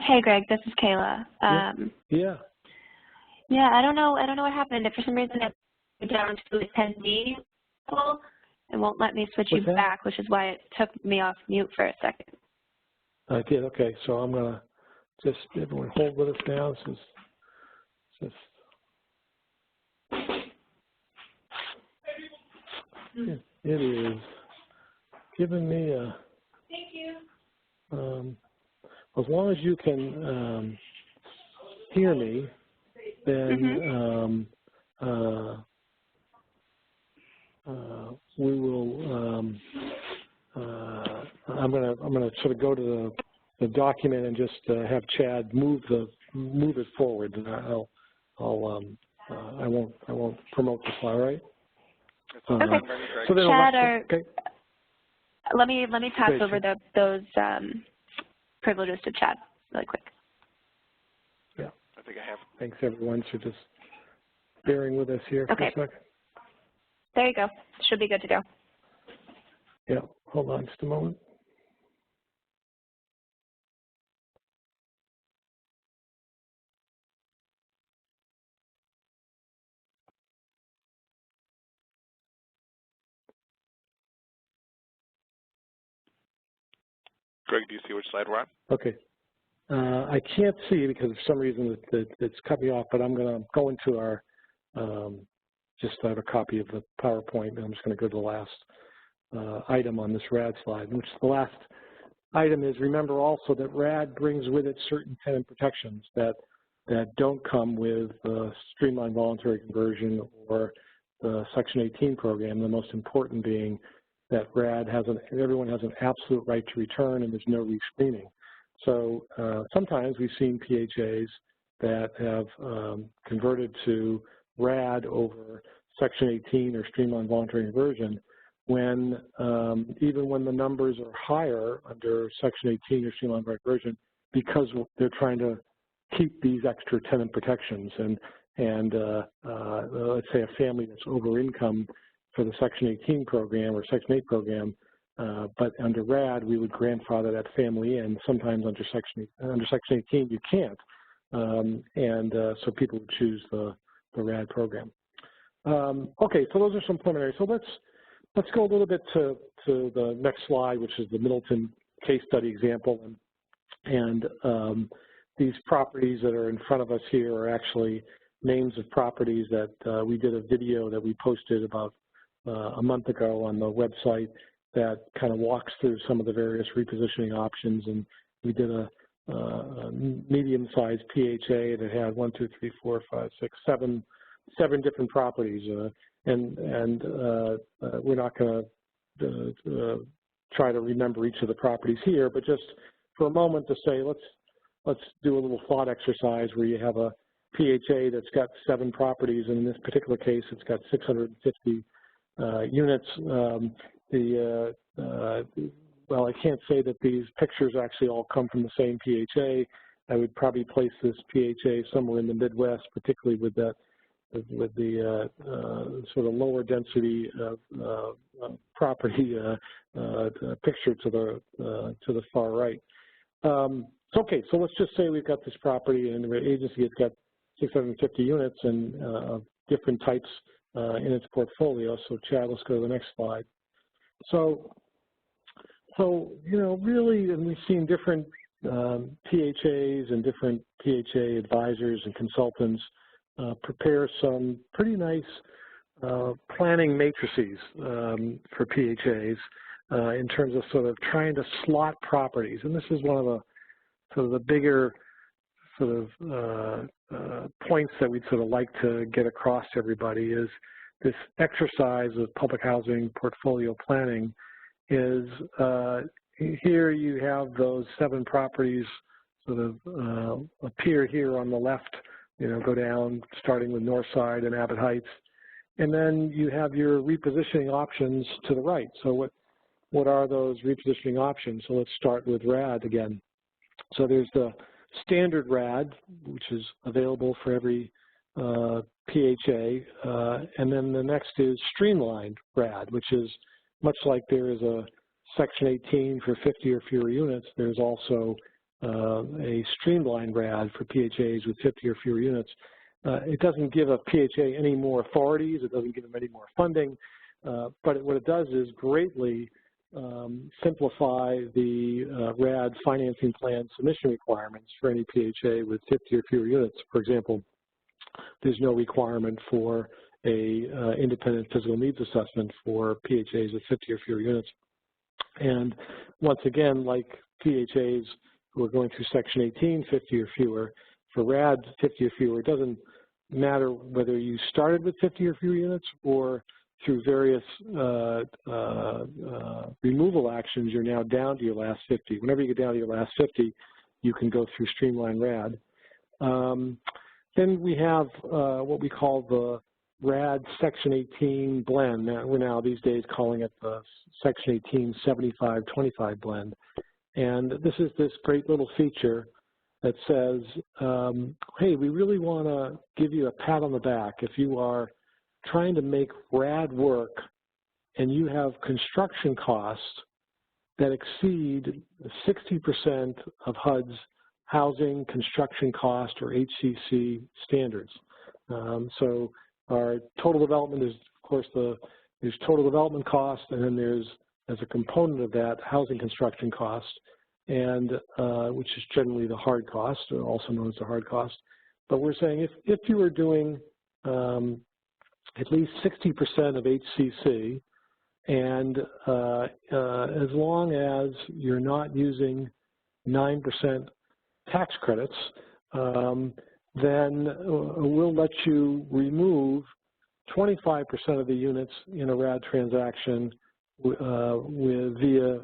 Hey, Greg. This is Kayla. Yeah. Yeah. I don't know what happened. If for some reason it went down to attendee level, it won't let me switch you back, which is why it took me off mute for a second. I did. Okay. So I'm gonna just everyone hold with us now. This is just it is giving me a. Thank you. As long as you can hear me, then we will. I'm gonna sort of go to the document and just have Chad move it forward, and I won't promote the slide, right? Okay. So then Chad, okay. Let me pass Great. over those privileges to Chad really quick. Yeah. I think I have. Thanks everyone for just bearing with us here for a second. There you go. Should be good to go. Yeah. Hold on just a moment. Greg, do you see which slide we're on? Okay. I can't see because for some reason it's cut me off, but I'm going to go into our, just I have a copy of the PowerPoint, and I'm just going to go to the last item on this RAD slide, which the last item is, remember also that RAD brings with it certain tenant protections that don't come with the streamlined voluntary conversion or the Section 18 program, the most important being that RAD everyone has an absolute right to return and there's no rescreening. So sometimes we've seen PHAs that have converted to RAD over Section 18 or streamlined voluntary conversion when even when the numbers are higher under Section 18 or streamlined voluntary conversion, because they're trying to keep these extra tenant protections. And let's say a family that's over income for the Section 18 program or Section 8 program, but under RAD we would grandfather that family in. Sometimes under Section 18 you can't, so people would choose the RAD program. Okay, so those are some preliminary. So let's go a little bit to the next slide, which is the Middleton case study example. And these properties that are in front of us here are actually names of properties that we did a video that we posted about a month ago on the website that kind of walks through some of the various repositioning options. And we did a medium-sized PHA that had 1, 2, 3, 4, 5, 6, 7 different properties. And we're not going to try to remember each of the properties here, but just for a moment to say, let's do a little thought exercise where you have a PHA that's got 7 properties, and in this particular case, it's got 650 units. Well, I can't say that these pictures actually all come from the same PHA. I would probably place this PHA somewhere in the Midwest, particularly with the sort of lower density property picture to the far right. Okay, so let's just say we've got this property and the agency has got 650 units and different types in its portfolio. So Chad, let's go to the next slide. So you know, really, and we've seen different PHAs and different PHA advisors and consultants prepare some pretty nice planning matrices for PHAs in terms of sort of trying to slot properties. And this is one of the sort of the bigger sort of points that we'd sort of like to get across to everybody is this exercise of public housing portfolio planning is here you have those 7 properties sort of appear here on the left, you know, go down starting with Northside and Abbott Heights. And then you have your repositioning options to the right. So what are those repositioning options? So let's start with RAD again. So there's the standard RAD, which is available for every PHA, and then the next is streamlined RAD, which is much like there is a Section 18 for 50 or fewer units, there's also a streamlined RAD for PHAs with 50 or fewer units. It doesn't give a PHA any more authorities, it doesn't give them any more funding, but what it does is greatly simplify the RAD financing plan submission requirements for any PHA with 50 or fewer units. For example, there's no requirement for a independent physical needs assessment for PHAs with 50 or fewer units. And once again, like PHAs who are going through Section 18, 50 or fewer, for RAD 50 or fewer, it doesn't matter whether you started with 50 or fewer units or through various removal actions, you're now down to your last 50. Whenever you get down to your last 50, you can go through streamlined RAD. Then we have what we call the RAD Section 18 blend. We're now these days calling it the Section 18 75-25 blend. And this is this great little feature that says, hey, we really want to give you a pat on the back if you are trying to make RAD work and you have construction costs that exceed 60% of HUD's housing construction cost or HCC standards. So our total development is, of course, there's total development cost, and then there's, as a component of that, housing construction cost, and which is generally the hard cost, or also known as the hard cost. But we're saying if you are doing at least 60% of HCC, and as long as you're not using 9% tax credits, then we'll let you remove 25% of the units in a RAD transaction via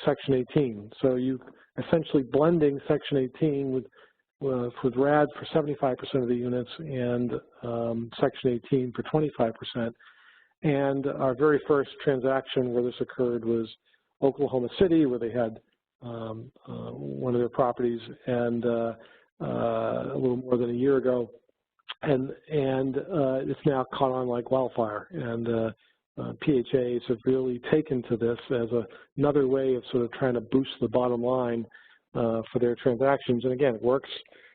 Section 18. So you essentially blending Section 18 with RAD for 75% of the units and Section 18 for 25%. And our very first transaction where this occurred was Oklahoma City, where they had one of their properties, and a little more than a year ago, and it's now caught on like wildfire. And PHAs have really taken to this as another way of sort of trying to boost the bottom line for their transactions. And again, it works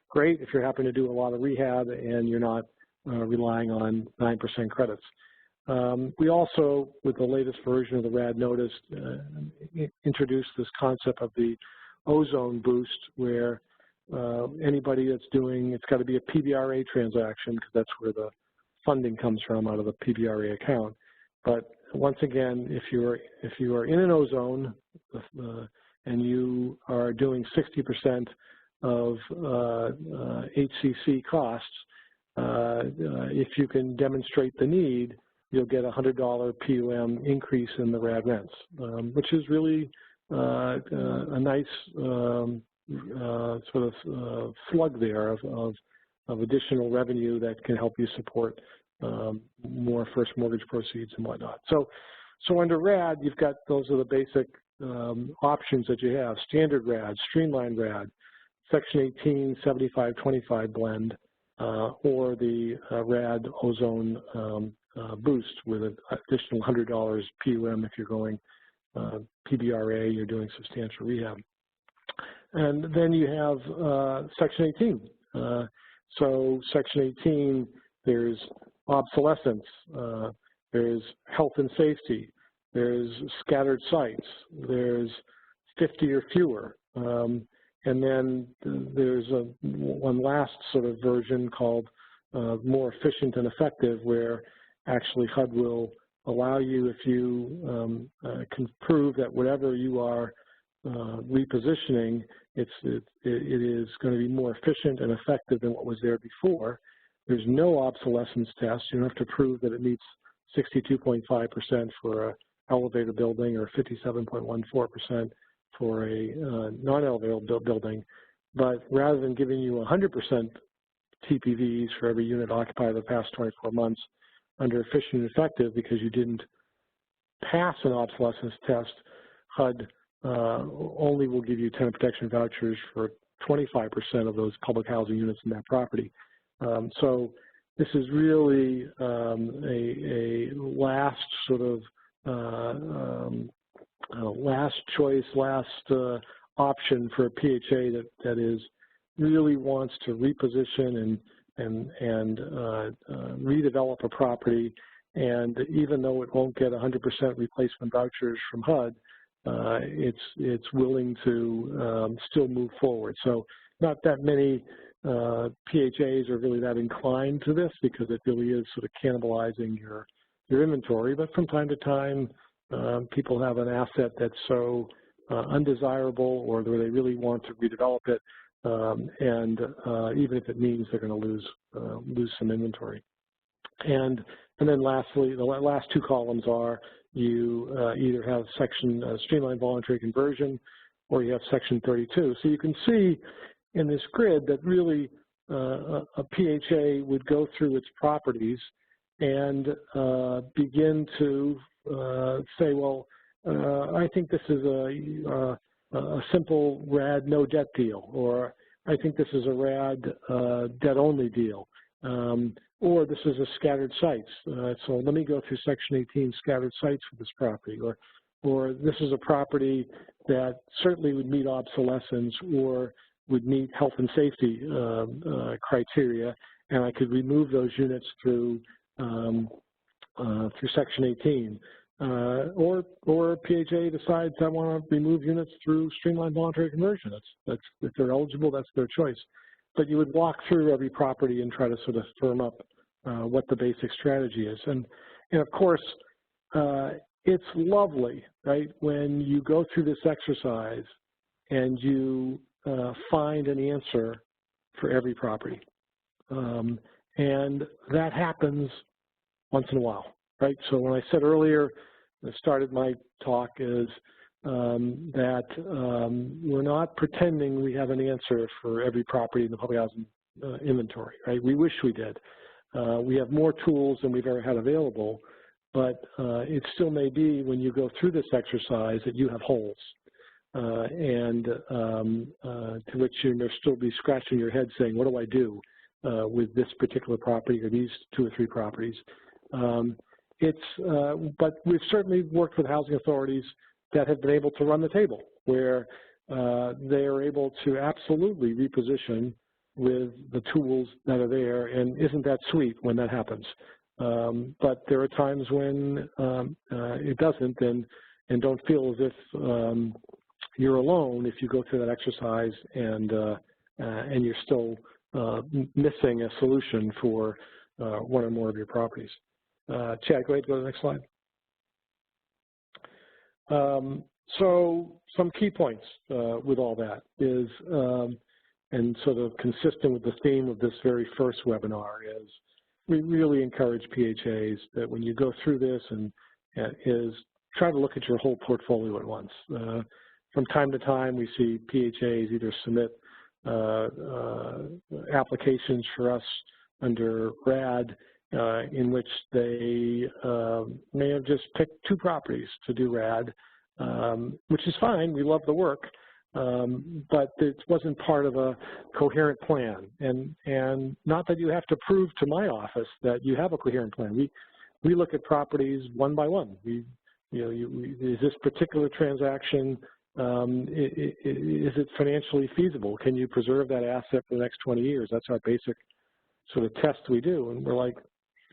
great if you're having to do a lot of rehab and you're not relying on 9% credits. We also, with the latest version of the RAD notice, introduced this concept of the ozone boost, where anybody that's doing, it's got to be a PBRA transaction because that's where the funding comes from, out of the PBRA account. But once again, if you are in an ozone and you are doing 60% of HCC costs, if you can demonstrate the need, you'll get a $100 PUM increase in the RAD rents, which is really a nice sort of slug there of additional revenue that can help you support more first mortgage proceeds and whatnot. So under RAD, you've got, those are the basic options that you have: standard RAD, streamlined RAD, Section 18, 75-25 blend, or the RAD ozone boost with an additional $100 PUM if you're going PBRA, you're doing substantial rehab. And then you have Section 18. So Section 18, there's obsolescence, there's health and safety, there's scattered sites, there's 50 or fewer, and then there's one last sort of version called more efficient and effective, where actually HUD will allow you, if you can prove that whatever you are repositioning, it is going to be more efficient and effective than what was there before. There's no obsolescence test. You don't have to prove that it meets 62.5% for an elevator building or 57.14% for a non-elevator building. But rather than giving you 100% TPVs for every unit occupied the past 24 months under efficient and effective because you didn't pass an obsolescence test, HUD only will give you tenant protection vouchers for 25% of those public housing units in that property. So this is really a last sort of last choice, last option for a PHA that is really wants to reposition and redevelop a property. And even though it won't get 100% replacement vouchers from HUD, it's willing to still move forward. So not that many PHAs are really that inclined to this because it really is sort of cannibalizing your inventory. But from time to time, people have an asset that's so undesirable, or where they really want to redevelop it, and even if it means they're going to lose some inventory. And then lastly, the last two columns are you either have section streamlined voluntary conversion, or you have section 32. So you can see in this grid that really a PHA would go through its properties and begin to say, well, I think this is a simple RAD no debt deal, or I think this is a RAD debt only deal, or this is a scattered sites. So let me go through section 18 scattered sites for this property, or this is a property that certainly would meet obsolescence or would meet health and safety criteria, and I could remove those units through section 18. Or PHA decides I want to remove units through streamlined voluntary conversion. That's if they're eligible, that's their choice. But you would walk through every property and try to sort of firm up what the basic strategy is. And of course, it's lovely, right, when you go through this exercise and you find an answer for every property. And that happens once in a while, right? So when I said earlier, I started my talk is that we're not pretending we have an answer for every property in the public housing inventory, right? We wish we did. We have more tools than we've ever had available, but it still may be when you go through this exercise that you have holes, and to which you'll still be scratching your head saying, what do I do with this particular property or these 2 or 3 properties? But we've certainly worked with housing authorities that have been able to run the table, where they are able to absolutely reposition with the tools that are there, and isn't that sweet when that happens? But there are times when it doesn't, and don't feel as if you're alone if you go through that exercise and you're still missing a solution for one or more of your properties. Chad, go ahead, go to the next slide. So some key points with all that is, and sort of consistent with the theme of this very first webinar, is we really encourage PHAs that when you go through this is try to look at your whole portfolio at once. from time to time, we see PHAs either submit applications for us under RAD in which they may have just picked 2 properties to do RAD, which is fine. We love the work, but it wasn't part of a coherent plan. And not that you have to prove to my office that you have a coherent plan. We look at properties one by one. Is this particular transaction, is it financially feasible? Can you preserve that asset for the next 20 years? That's our basic sort of test we do. And we're like,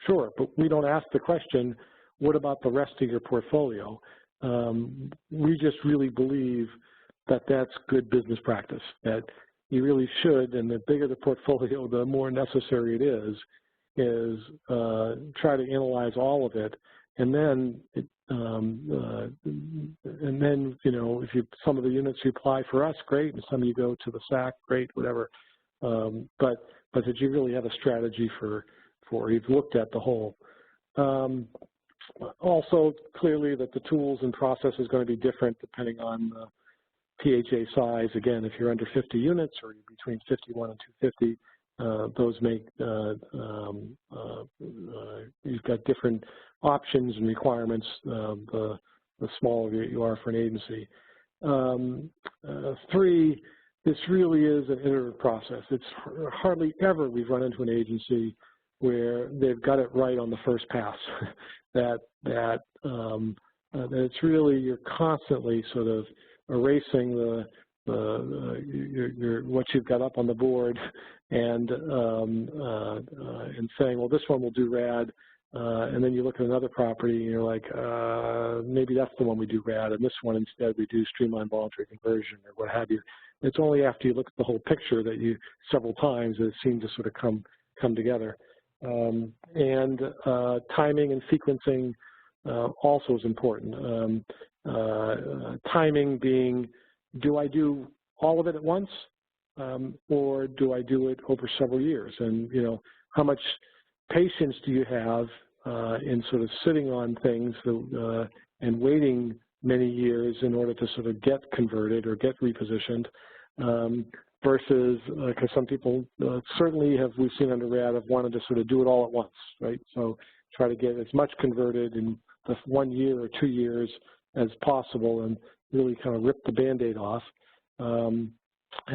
sure, but we don't ask the question, what about the rest of your portfolio? We just really believe that that's good business practice, that you really should, and the bigger the portfolio, the more necessary it is try to analyze all of it. And then, if some of the units you apply for us, great, and some of you go to the SAC, great, whatever. But that you really have a strategy for you've looked at the whole. Also, clearly that the tools and process is going to be different depending on the PHA size. Again, if you're under 50 units or between 51 and 250, those make you've got different options and requirements. The smaller you are for an agency. 3, this really is an iterative process. It's hardly ever we've run into an agency where they've got it right on the first pass. that it's really, you're constantly sort of erasing what you've got up on the board and saying, well, this one will do RAD, and then you look at another property and you're like, maybe that's the one we do RAD, and this one instead we do streamlined voluntary conversion or what have you. It's only after you look at the whole picture that you, several times, it seems to sort of come together. Timing and sequencing also is important. Timing being, do I do all of it at once, or do I do it over several years? And how much patience do you have in sort of sitting on things and waiting many years in order to sort of get converted or get repositioned, versus, because some people certainly we've seen under RAD have wanted to sort of do it all at once, right? So try to get as much converted in the 1 year or 2 years as possible and really kind of rip the Band-Aid off. And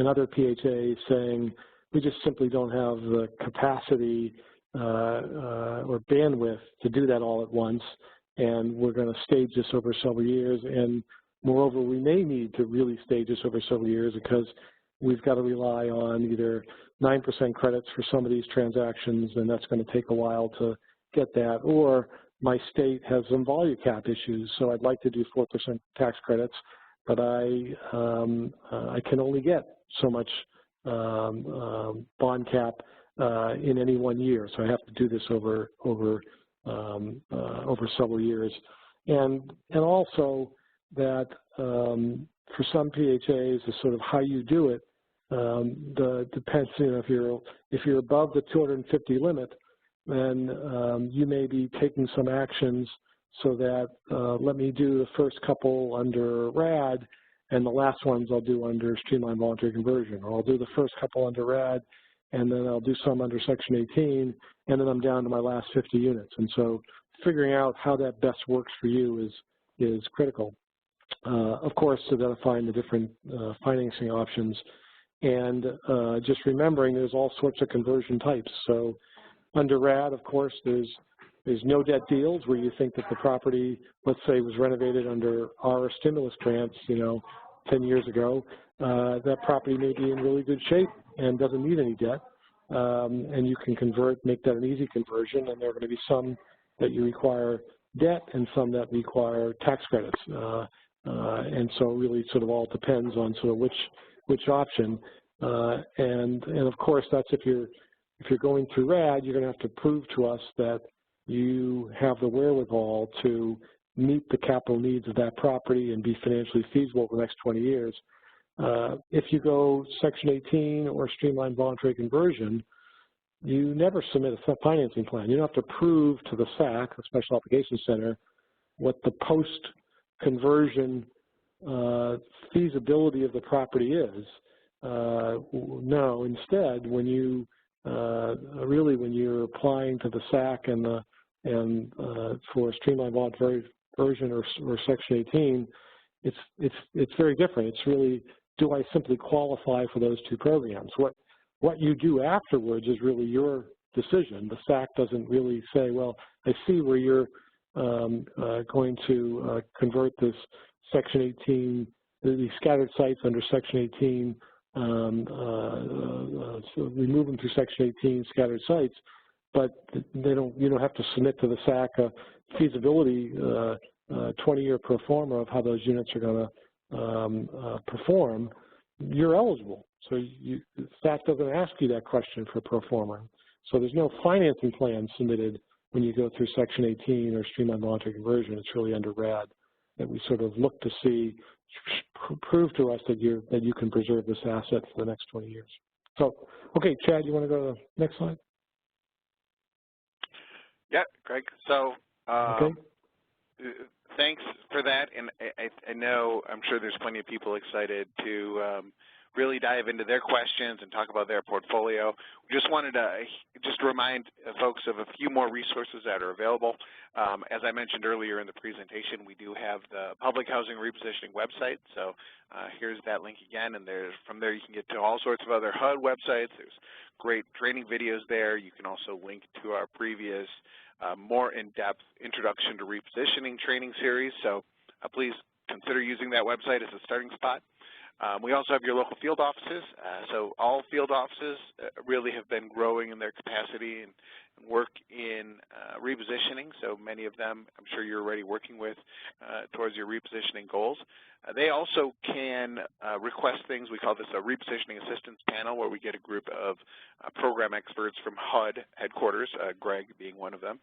other PHAs saying, we just simply don't have the capacity or bandwidth to do that all at once, and we're going to stage this over several years. And moreover, we may need to really stage this over several years because we've got to rely on either 9% credits for some of these transactions, and that's going to take a while to get that, or my state has some volume cap issues, so I'd like to do 4% tax credits, but I can only get so much bond cap in any 1 year, so I have to do this over several years, and also that for some PHAs, the sort of how you do it depends. If you're above the 250 limit, then you may be taking some actions so that let me do the first couple under RAD, and the last ones I'll do under streamlined voluntary conversion, or I'll do the first couple under RAD, and then I'll do some under Section 18, and then I'm down to my last 50 units. And so figuring out how that best works for you is critical. Of course, identifying the different financing options, and just remembering there's all sorts of conversion types. So under RAD, of course, there's no debt deals where you think that the property, let's say, was renovated under our stimulus grants, 10 years ago. That property may be in really good shape and doesn't need any debt, and you can make that an easy conversion. And there are going to be some that you require debt and some that require tax credits. And so it really sort of all depends on sort of which option. And of course, that's if you're going through RAD, you're going to have to prove to us that you have the wherewithal to meet the capital needs of that property and be financially feasible for the next 20 years. If you go Section 18 or streamlined voluntary conversion, you never submit a financing plan. You don't have to prove to the SAC, the Special Application Center, what the post-conversion feasibility of the property is. No, instead, when you really when you're applying to the SAC and for a streamlined voluntary version or Section 18, it's very different. It's really, do I simply qualify for those two programs? What you do afterwards is really your decision. The SAC doesn't really say, well, I see where you're going to convert this Section 18, the scattered sites under Section 18, so remove them through Section 18 scattered sites, but you don't have to submit to the SAC a feasibility 20-year pro forma of how those units are going to perform. You're eligible. So the SAC doesn't ask you that question for pro forma. So there's no financing plan submitted when you go through Section 18 or streamlined voluntary conversion. It's really under RAD that we sort of look to see, prove to us that you can preserve this asset for the next 20 years. So, okay, Chad, you want to go to the next slide? Yeah, Greg. So, okay. Thanks for that, and I know, I'm sure there's plenty of people excited to really dive into their questions and talk about their portfolio. We just wanted to remind folks of a few more resources that are available. As I mentioned earlier in the presentation, we do have the Public Housing Repositioning website. So here's that link again, and from there you can get to all sorts of other HUD websites. There's great training videos there. You can also link to our previous more in-depth Introduction to Repositioning training series. So please consider using that website as a starting spot. We also have your local field offices. So all field offices really have been growing in their capacity and work in repositioning. So many of them, I'm sure you're already working with towards your repositioning goals. They also can request things. We call this a repositioning assistance panel, where we get a group of program experts from HUD headquarters, Greg being one of them,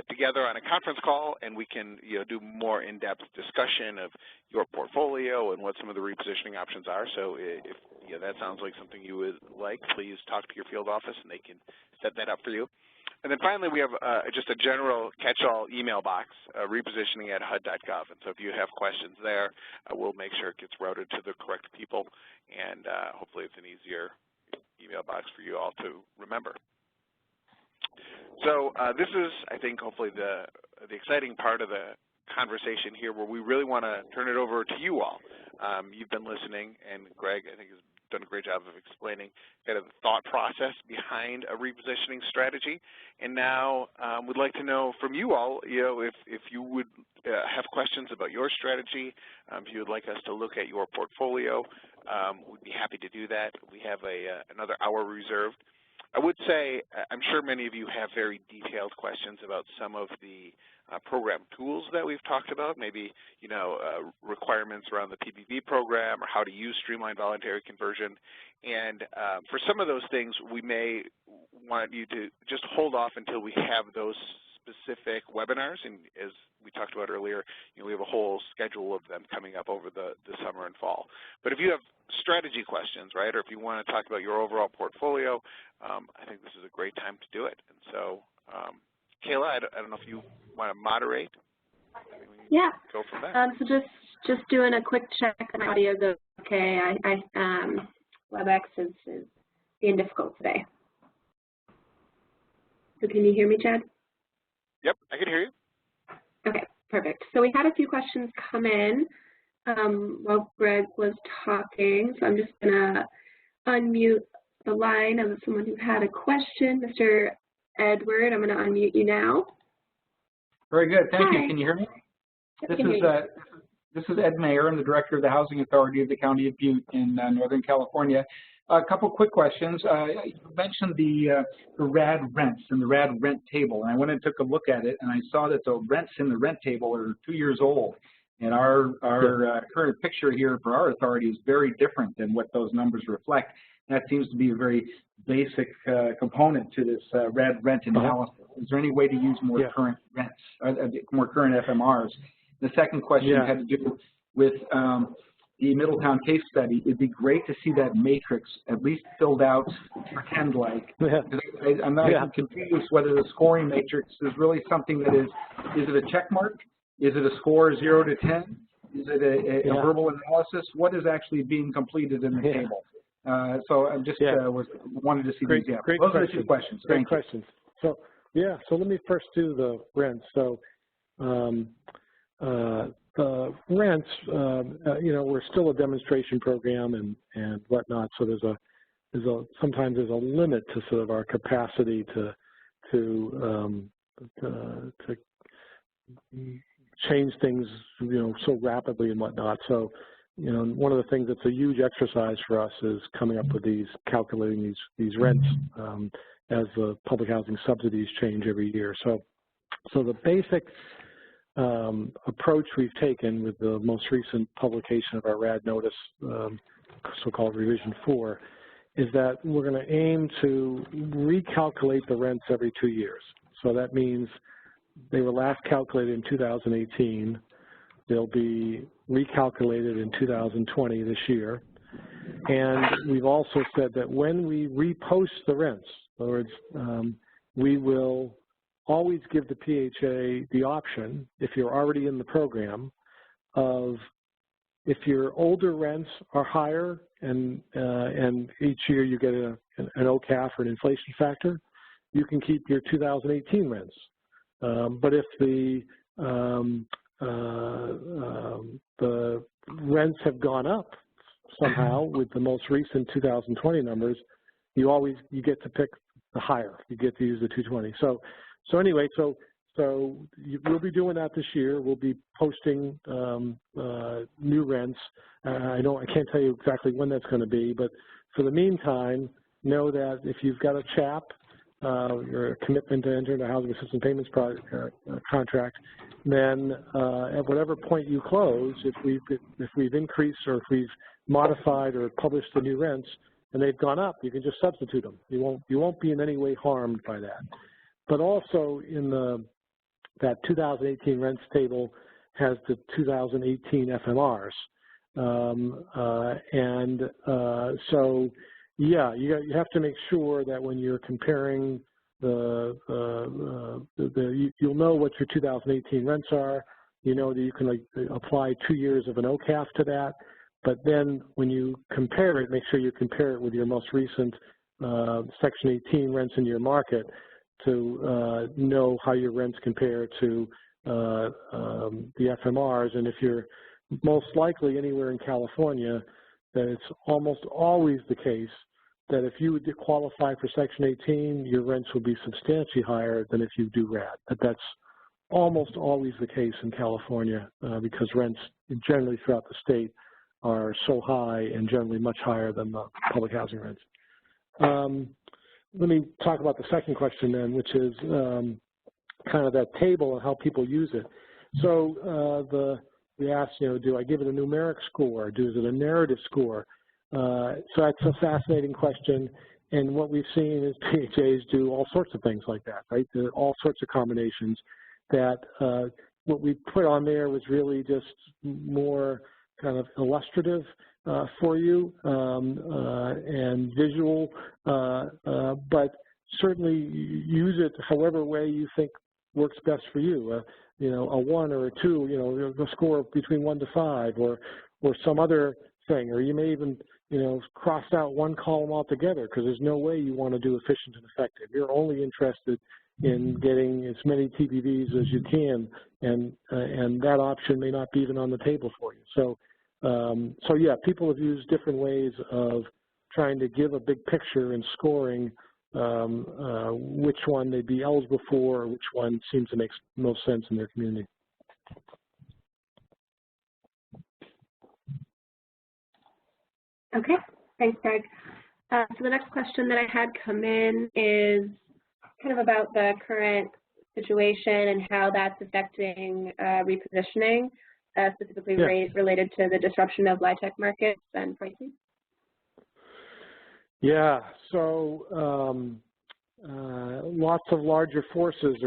together on a conference call, and we can do more in-depth discussion of your portfolio and what some of the repositioning options are. So if that sounds like something you would like, please talk to your field office and they can set that up for you. And then finally, we have just a general catch-all email box, repositioning@hud.gov. And so if you have questions there, we'll make sure it gets routed to the correct people, and hopefully it's an easier email box for you all to remember. So this is, I think, hopefully the exciting part of the conversation here, where we really want to turn it over to you all. You've been listening, and Greg, I think, has done a great job of explaining kind of the thought process behind a repositioning strategy. And now we'd like to know from you all, if you would have questions about your strategy, if you would like us to look at your portfolio, we'd be happy to do that. We have another hour reserved. I would say, I'm sure many of you have very detailed questions about some of the program tools that we've talked about, maybe requirements around the PBV program or how to use streamlined voluntary conversion. And for some of those things, we may want you to just hold off until we have those specific webinars. And as we talked about earlier, we have a whole schedule of them coming up over the summer and fall. But if you have strategy questions, right, or if you want to talk about your overall portfolio, I think this is a great time to do it. And so, Kayla, I don't know if you want to moderate. Yeah. Go from there. So just doing a quick check on audio goes okay. WebEx is being difficult today. So can you hear me, Chad? Yep, I can hear you. Okay, perfect. So we had a few questions come in while Greg was talking. So I'm just going to unmute the line of someone who had a question. Mr. Edward, I'm going to unmute you now. Very good. Thank Hi. you. Can you hear me? Yep, This is Ed Mayer. I'm the Director of the Housing Authority of the County of Butte in Northern California. A couple quick questions. You mentioned the RAD rents and the RAD rent table, and I went and took a look at it, and I saw that the rents in the rent table are 2 years old. And our current picture here for our authority is very different than what those numbers reflect. That seems to be a very basic component to this RAD rent analysis. Is there any way to use more current rents, more current FMRs? The second question had to do with the Middletown case study. It'd be great to see that matrix at least filled out, pretend-like. I'm not confused whether the scoring matrix is really something that is it a check mark? Is it a score 0 to 10? Is it a verbal analysis? What is actually being completed in the table? So I just wanted to see the example. Great Those questions. are the 2 questions. Great questions. So so let me first do the rents. So the rents, we're still a demonstration program and whatnot. So sometimes there's a limit to sort of our capacity to change things, so rapidly and whatnot. So, one of the things that's a huge exercise for us is coming up with calculating these rents as the public housing subsidies change every year. So the basic approach we've taken with the most recent publication of our RAD notice, so-called Revision 4, is that we're going to aim to recalculate the rents every 2 years. So that means they were last calculated in 2018. They'll be recalculated in 2020 this year. And we've also said that when we repost the rents, in other words, we will always give the PHA the option, if you're already in the program, of if your older rents are higher and each year you get an OCAF or an inflation factor, you can keep your 2018 rents. But if the rents have gone up somehow with the most recent 2020 numbers, you get to pick the higher. You get to use the 220. So anyway, we'll be doing that this year. We'll be posting new rents. I can't tell you exactly when that's going to be, but for the meantime, know that if you've got a CHAP, your commitment to enter into a housing assistance payments contract, then at whatever point you close, if we've increased or if we've modified or published the new rents and they've gone up, you can just substitute them. You won't be in any way harmed by that. But also in that 2018 rents table has the 2018 FMRs, so yeah, you have to make sure that when you're comparing you'll know what your 2018 rents are. You know that you can apply 2 years of an OCAF to that. But then when you compare it, make sure you compare it with your most recent Section 18 rents in your market to know how your rents compare to the FMRs. And if you're most likely anywhere in California, then it's almost always the case that if you would qualify for Section 18, your rents will be substantially higher than if you do RAD. That's almost always the case in California because rents generally throughout the state are so high and generally much higher than the public housing rents. Let me talk about the second question then, which is kind of that table and how people use it. So we asked, do I give it a numeric score? Is it a narrative score? So that's a fascinating question, and what we've seen is PHAs do all sorts of things like that, right? There are all sorts of combinations that what we put on there was really just more kind of illustrative for you and visual, but certainly use it however way you think works best for you. A 1 or a 2, a score between 1 to 5, or some other thing, or you may even cross out one column altogether because there's no way you want to do efficient and effective. You're only interested in getting as many TPVs as you can, and that option may not be even on the table for you. So yeah, people have used different ways of trying to give a big picture and scoring which one they'd be eligible for, or which one seems to make most sense in their community. Okay, thanks, Greg. So the next question that I had come in is kind of about the current situation and how that's affecting repositioning, specifically related to the disruption of LIHTC markets and pricing. Yeah, so lots of larger forces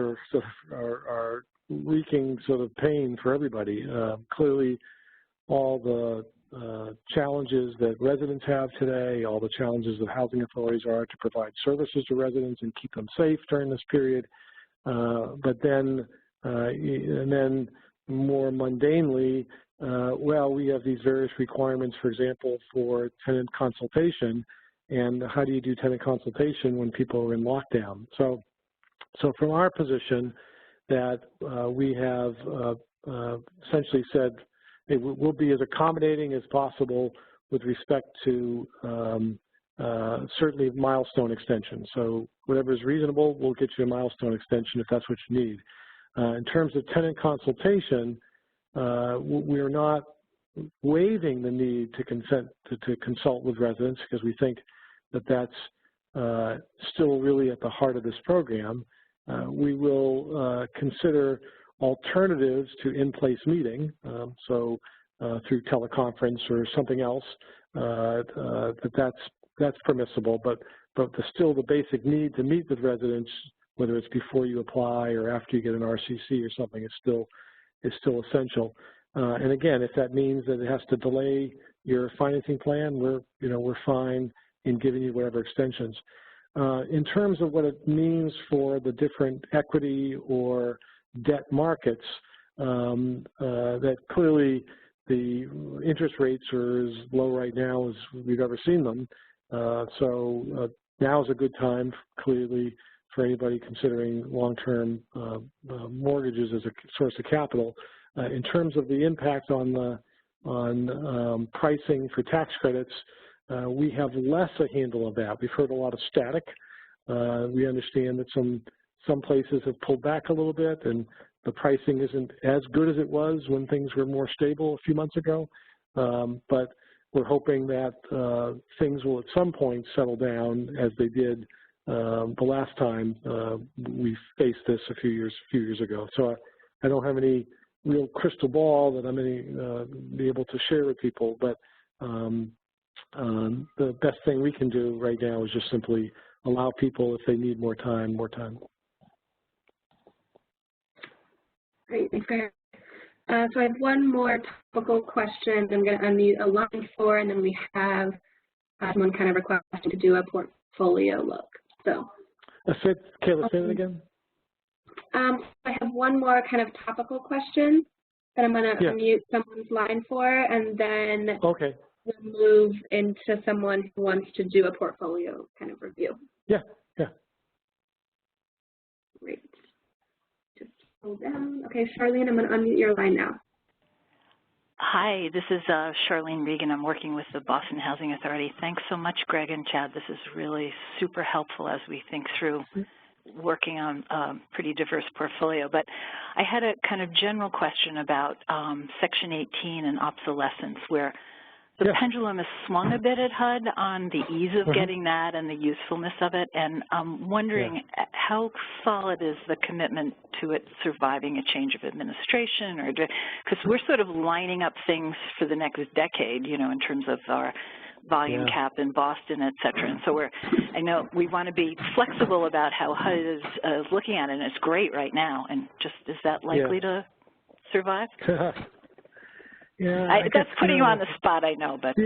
are wreaking sort of pain for everybody. Clearly, all the challenges that residents have today, all the challenges that housing authorities are to provide services to residents and keep them safe during this period. But then, and then more mundanely, well, we have these various requirements, for example, for tenant consultation, and how do you do tenant consultation when people are in lockdown? So from our position, that we have essentially said, hey, we'll be as accommodating as possible with respect to certainly milestone extension. So whatever is reasonable, we'll get you a milestone extension if that's what you need. In terms of tenant consultation, we're not waiving the need to consult with residents, because we think that that's still really at the heart of this program. We will consider alternatives to in-place meeting, so through teleconference or something else, that's permissible, but still the basic need to meet with residents, whether it's before you apply or after you get an RCC or something, is still essential. And again, if that means that it has to delay your financing plan, we're fine in giving you whatever extensions. In terms of what it means for the different equity or debt markets, that clearly the interest rates are as low right now as we've ever seen them. So now is a good time, clearly, for anybody considering long-term mortgages as a source of capital. In terms of the impact on pricing for tax credits, we have less a handle of that. We've heard a lot of static. We understand that some places have pulled back a little bit, and the pricing isn't as good as it was when things were more stable a few months ago. But we're hoping that things will at some point settle down as they did the last time we faced this a few years ago. So I don't have any real crystal ball that I'm going to be able to share with people, but the best thing we can do right now is just simply allow people, if they need more time, more time. Great, thanks, Greg. So I have one more topical question. I'm going to unmute a line 4, and then we have someone kind of requesting to do a portfolio look. So, Kayla, say that again. I have one more kind of topical question that I'm going to unmute someone's line for, and then we'll move into someone who wants to do a portfolio kind of review. Yeah. Great. Just scroll down. Okay, Charlene, I'm going to unmute your line now. Hi, this is Charlene Regan. I'm working with the Boston Housing Authority. Thanks so much, Greg and Chad. This is really super helpful as we think through working on a pretty diverse portfolio. But I had a kind of general question about Section 18 and obsolescence, where the pendulum has swung a bit at HUD on the ease of getting that and the usefulness of it, and I'm wondering how solid is the commitment to it surviving a change of administration, or because we're sort of lining up things for the next decade, you know, in terms of our volume cap in Boston, et cetera. And so I know we want to be flexible about how HUD is looking at it, and it's great right now, and just is that likely to survive? That's putting you on the spot, I know, but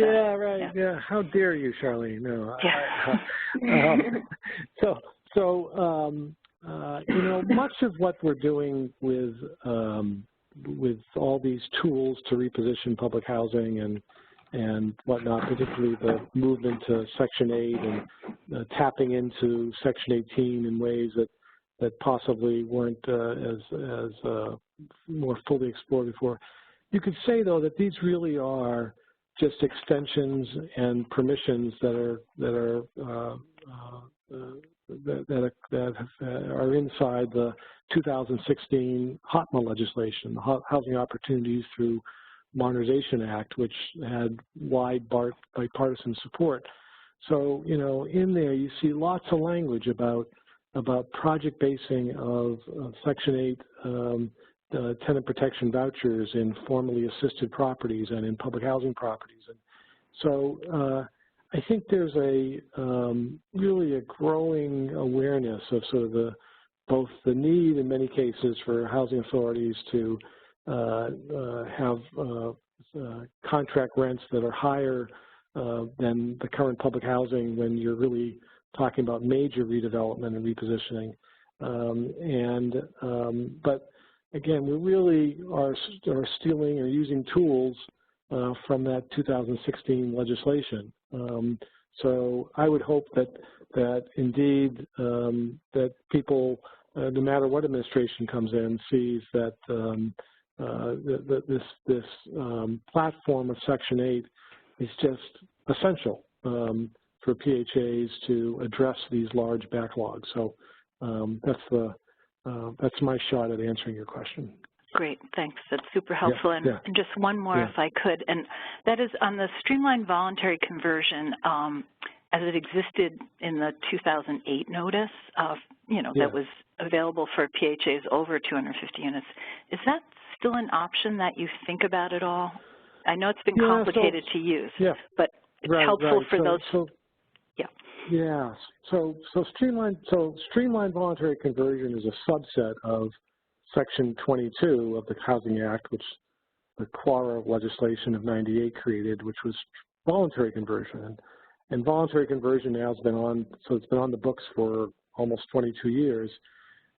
how dare you, Charlene? No. You know, much of what we're doing with all these tools to reposition public housing and whatnot, particularly the movement to Section 8 and tapping into Section 18 in ways that possibly weren't as more fully explored before. You could say, though, that these really are just extensions and permissions that are inside the 2016 HOTMA legislation, the Housing Opportunities Through Modernization Act, which had wide bipartisan support. So, you know, in there you see lots of language about project basing of Section 8 tenant protection vouchers in formally assisted properties and in public housing properties. And so I think there's really a growing awareness of sort of both the need in many cases for housing authorities to have contract rents that are higher than the current public housing when you're really talking about major redevelopment and repositioning. But again, we really are stealing or using tools from that 2016 legislation. So I would hope that indeed that people, no matter what administration comes in, sees that this platform of Section 8 is just essential for PHAs to address these large backlogs. So that's my shot at answering your question. Great, thanks. That's super helpful. Yeah, and just one more, if I could, and that is on the streamlined voluntary conversion as it existed in the 2008 notice, that was available for PHAs over 250 units. Is that still an option that you think about at all? I know it's been complicated to use, but it's helpful for those. So streamlined voluntary conversion is a subset of Section 22 of the Housing Act, which the QARA legislation of '98 created, which was voluntary conversion. And voluntary conversion now has been on, so it's been on the books for almost 22 years.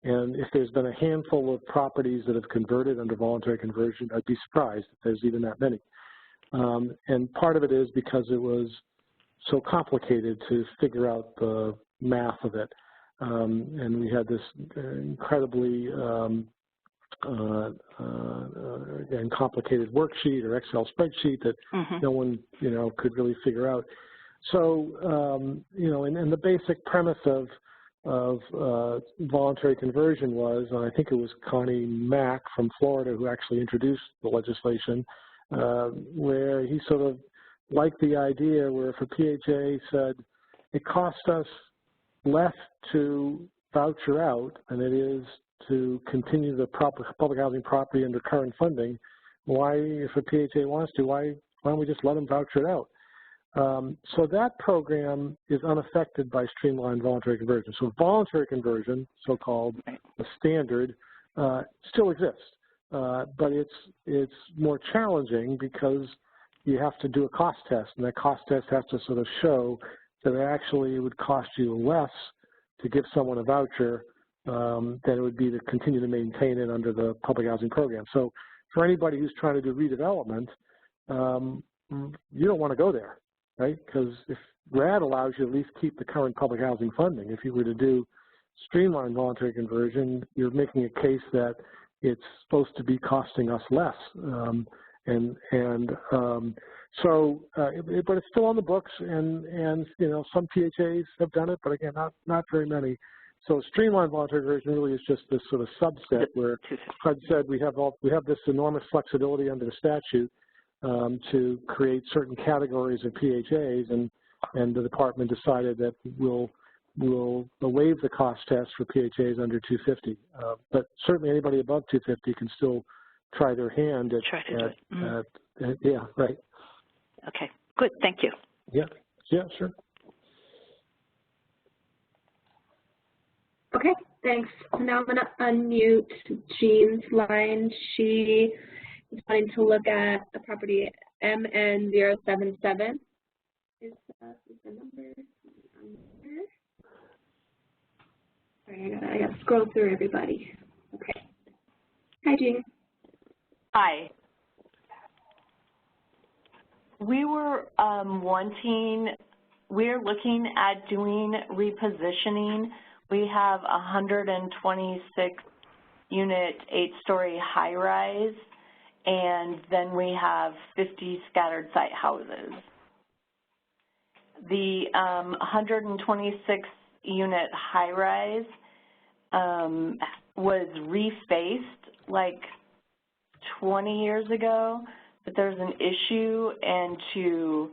And if there's been a handful of properties that have converted under voluntary conversion, I'd be surprised if there's even that many. And part of it is because it was so complicated to figure out the math of it. And we had this incredibly again, complicated worksheet or Excel spreadsheet that no one, could really figure out. So, and the basic premise of voluntary conversion was, and I think it was Connie Mack from Florida who actually introduced the legislation, where he sort of liked the idea where if a PHA said, it costs us less to voucher out than it is to continue the public housing property under current funding, why, if a PHA wants to, why don't we just let them voucher it out? So that program is unaffected by streamlined voluntary conversion. So voluntary conversion, so-called the standard, still exists, but it's more challenging because you have to do a cost test, and that cost test has to sort of show that it actually would cost you less to give someone a voucher than it would be to continue to maintain it under the public housing program. So for anybody who's trying to do redevelopment, you don't want to go there, right? Because if RAD allows you to at least keep the current public housing funding, if you were to do streamlined voluntary conversion, you're making a case that it's supposed to be costing us less. But it's still on the books, and some PHAs have done it, but again, not very many. So streamlined voluntary conversion really is just this sort of subset where Fred said we have this enormous flexibility under the statute to create certain categories of PHAs, and the department decided that we'll waive the cost test for PHAs under 250. But certainly anybody above 250 can still try their hand at yeah, right. Okay, good, thank you. Yeah, sure. Okay, thanks. Now I'm going to unmute Jean's line. She is wanting to look at the property MN077. Is the number on here? Sorry, I got to scroll through everybody. Okay. Hi, Jean. Hi. We're looking at doing repositioning. We have 126 unit 8-story high-rise, and then we have 50 scattered site houses. The 126 unit high-rise was refaced like 20 years ago, but there's an issue, and to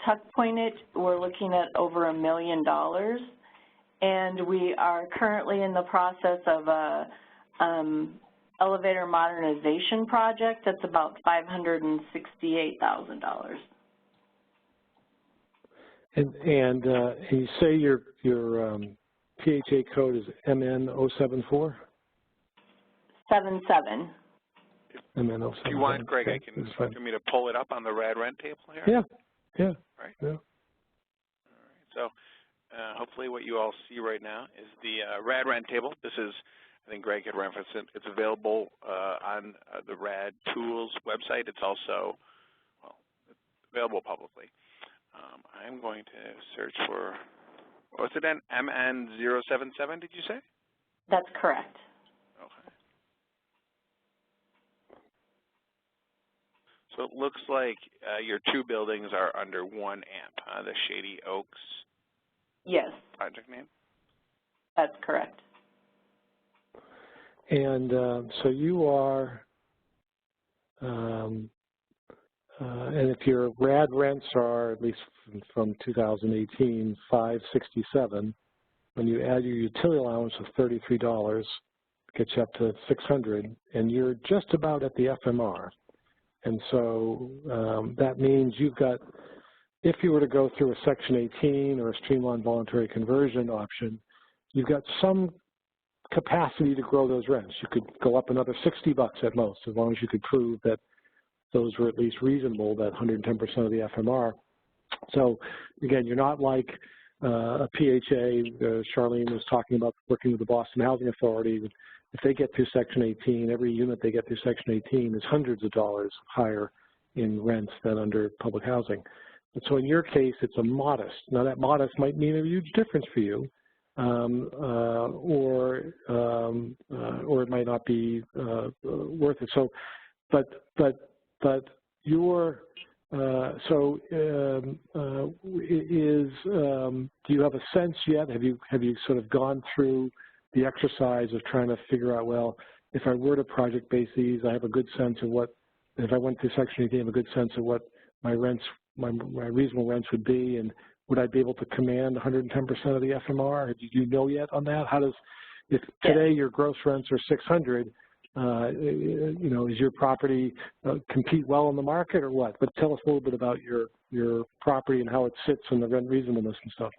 tuck point it, we're looking at over $1 million. And we are currently in the process of a elevator modernization project that's about $568,000. And you say your PHA code is MN074? 77. MN074. If you want, Greg, okay. I can for me to pull it up on the RAD rent table here. Yeah. Right. Yeah. All right. So hopefully what you all see right now is the RAD rent table. This is I think Greg had referenced it. It's available on the RAD Tools website. It's also, well, it's available publicly. I'm going to search for, what's it then? MN077, did you say? That's correct. Okay. So it looks like your two buildings are under 1 AMP, the Shady Oaks Yes. project name? That's correct. And so you are, and if your RAD rents are, at least from 2018, $567, when you add your utility allowance of $33, gets you up to $600, and you're just about at the FMR. And so that means you've got, if you were to go through a Section 18 or a streamlined voluntary conversion option, you've got some capacity to grow those rents. You could go up another $60 at most, as long as you could prove that those were at least reasonable, that 110% of the FMR. So again, you're not like a PHA. Charlene was talking about working with the Boston Housing Authority. If they get through Section 18, every unit they get through Section 18 is hundreds of dollars higher in rents than under public housing. And so in your case, it's a modest. Now that modest might mean a huge difference for you, or it might not be worth it. So, but your do you have a sense yet? Have you sort of gone through the exercise of trying to figure out, well, if I were to project base these, I have a good sense of what, if I went through Section 18, I have a good sense of what my rents, my reasonable rents would be, and would I be able to command 110% of the FMR? Do you know yet on that? How does, if today your gross rents are 600, you know, is your property compete well in the market or what? But tell us a little bit about your property and how it sits in the rent reasonableness and stuff.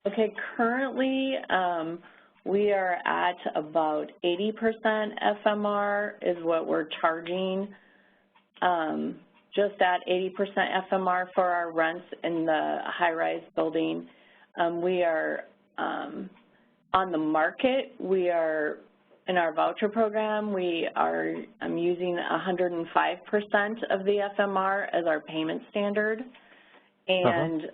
Okay, currently we are at about 80% FMR is what we're charging, just at 80% FMR for our rents in the high-rise building. We are on the market, we are in our voucher program, we are using 105% of the FMR as our payment standard, and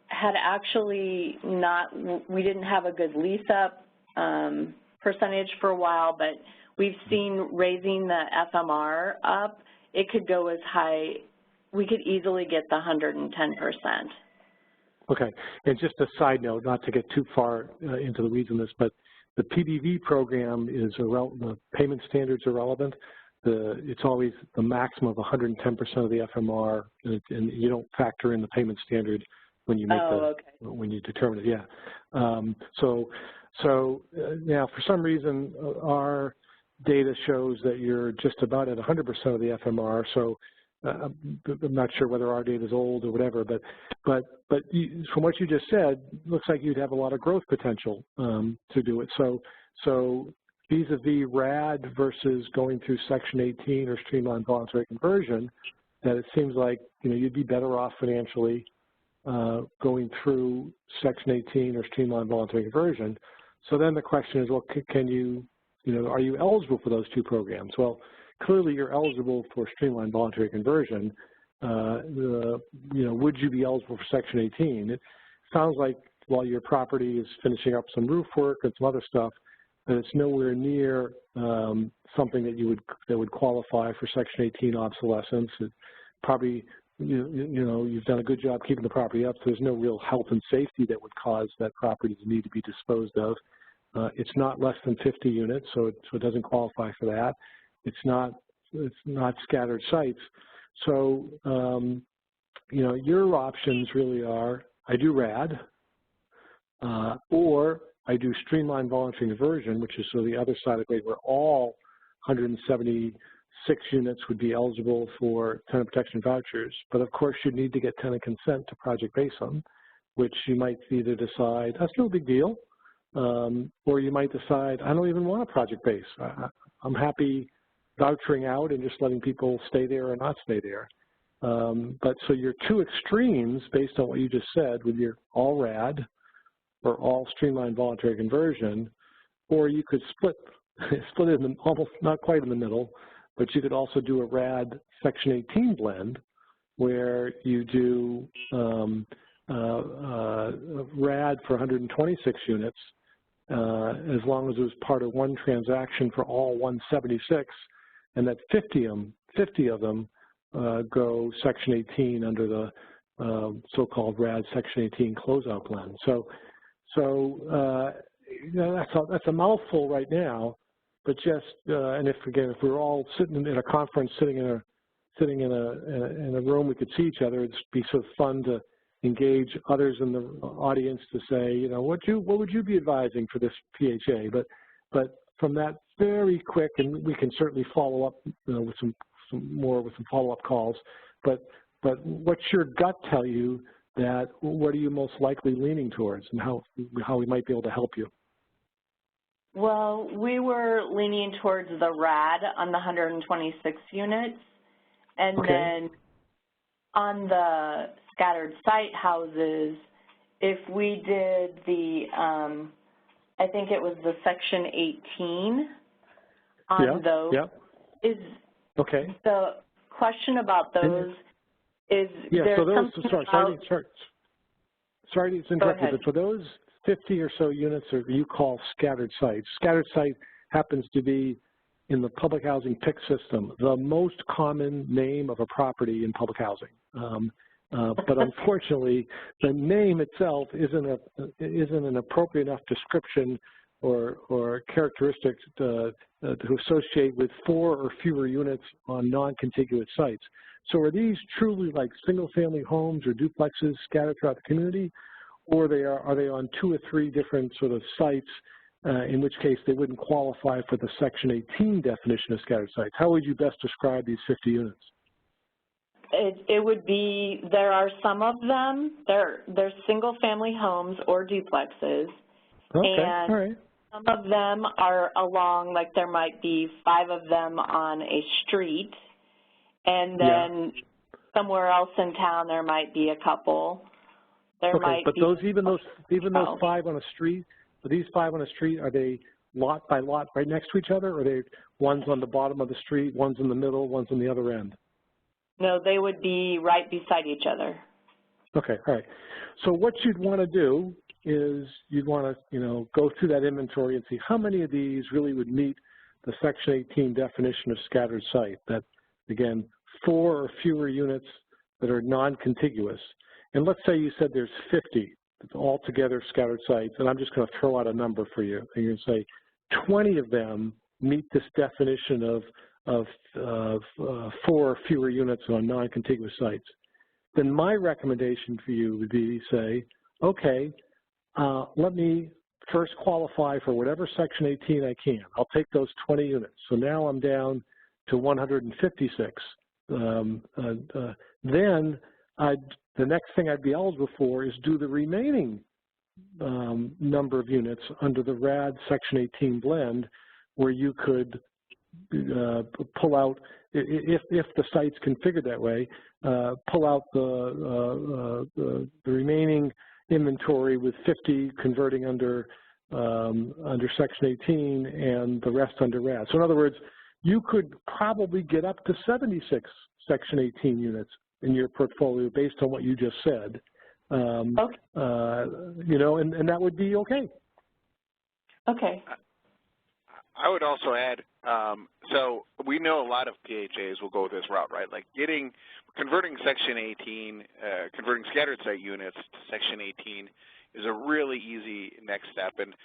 had actually not, we didn't have a good lease-up percentage for a while, but we've seen raising the FMR up, it could go as high, we could easily get the 110%. Okay, and just a side note, not to get too far into the weeds on this, but the PBV program is irrelevant, the payment standards are relevant. It's always the maximum of 110% of the FMR, and you don't factor in the payment standard when you make when you determine it. Yeah. So now for some reason our data shows that you're just about at 100% of the FMR. So I'm not sure whether our data is old or whatever, but from what you just said, looks like you'd have a lot of growth potential to do it. So vis-a-vis RAD versus going through Section 18 or streamlined voluntary conversion, that it seems like, you know, you'd be better off financially going through Section 18 or streamlined voluntary conversion. So then the question is, well, can you, are you eligible for those two programs? Well, clearly you're eligible for streamlined voluntary conversion. Would you be eligible for Section 18? It sounds like while your property is finishing up some roof work and some other stuff, that it's nowhere near something that would qualify for Section 18 obsolescence. It probably, you've done a good job keeping the property up, so there's no real health and safety that would cause that property to need to be disposed of. It's not less than 50 units, so it doesn't qualify for that. It's not scattered sites. So, your options really are, I do RAD, or I do streamlined voluntary conversion, which is sort of the other side of the equation, where all 176 units would be eligible for tenant protection vouchers. But of course, you'd need to get tenant consent to project base them, which you might either decide, that's no big deal, or you might decide, I don't even want a project base. I'm happy vouchering out and just letting people stay there or not stay there. But so your two extremes, based on what you just said, with your all RAD or all streamlined voluntary conversion, or you could split it in almost not quite in the middle, but you could also do a RAD Section 18 blend where you do RAD for 126 units as long as it was part of one transaction for all 176, and that 50 of them go Section 18 under the so-called RAD Section 18 closeout blend. So that's a mouthful right now, but just and if we're all sitting in a conference, sitting in a room, we could see each other. It'd be sort of fun to engage others in the audience to say, what would you be advising for this PHA? But from that very quick, and we can certainly follow up with some follow-up calls. But what's your gut tell you that what are you most likely leaning towards, and how we might be able to help you? Well, we were leaning towards the RAD on the 126 units, and then on the scattered site houses, if we did the, I think it was the Section 18 on those. Is the question about those is so those, sorry to interrupt you, but for those 50 or so units that you call scattered sites, scattered site happens to be in the public housing PIC system the most common name of a property in public housing. But unfortunately, the name itself isn't an appropriate enough description or characteristic to associate with 4 or fewer units on non-contiguous sites. So are these truly like single-family homes or duplexes scattered throughout the community, or are they on 2 or 3 different sort of sites, in which case they wouldn't qualify for the Section 18 definition of scattered sites? How would you best describe these 50 units? It would be, there are some of them, they're single-family homes or duplexes, and some of them are along, like there might be 5 of them on a street, and then somewhere else in town there might be a couple. There might but be even those 5 on a street, are these 5 on a street, are they lot by lot right next to each other, or are they one's on the bottom of the street, one's in the middle, one's on the other end? No, they would be right beside each other. Okay, all right. So what you'd want to do is you'd want to, go through that inventory and see how many of these really would meet the Section 18 definition of scattered site. That, again, 4 or fewer units that are non-contiguous. And let's say you said there's 50 altogether scattered sites, and I'm just going to throw out a number for you. And you're going to say 20 of them meet this definition of 4 or fewer units on non-contiguous sites. Then my recommendation for you would be to say, okay, let me first qualify for whatever Section 18 I can. I'll take those 20 units. So now I'm down to 156. Then the next thing I'd be eligible for is do the remaining number of units under the RAD Section 18 blend, where you could pull out, if the site's configured that way, pull out the remaining inventory with 50 converting under Section 18 and the rest under RAD. So in other words, you could probably get up to 76 Section 18 units in your portfolio based on what you just said. And that would be okay. Okay. I would also add, so we know a lot of PHAs will go this route, right? Like converting Section 18, converting scattered site units to Section 18 is a really easy next step, and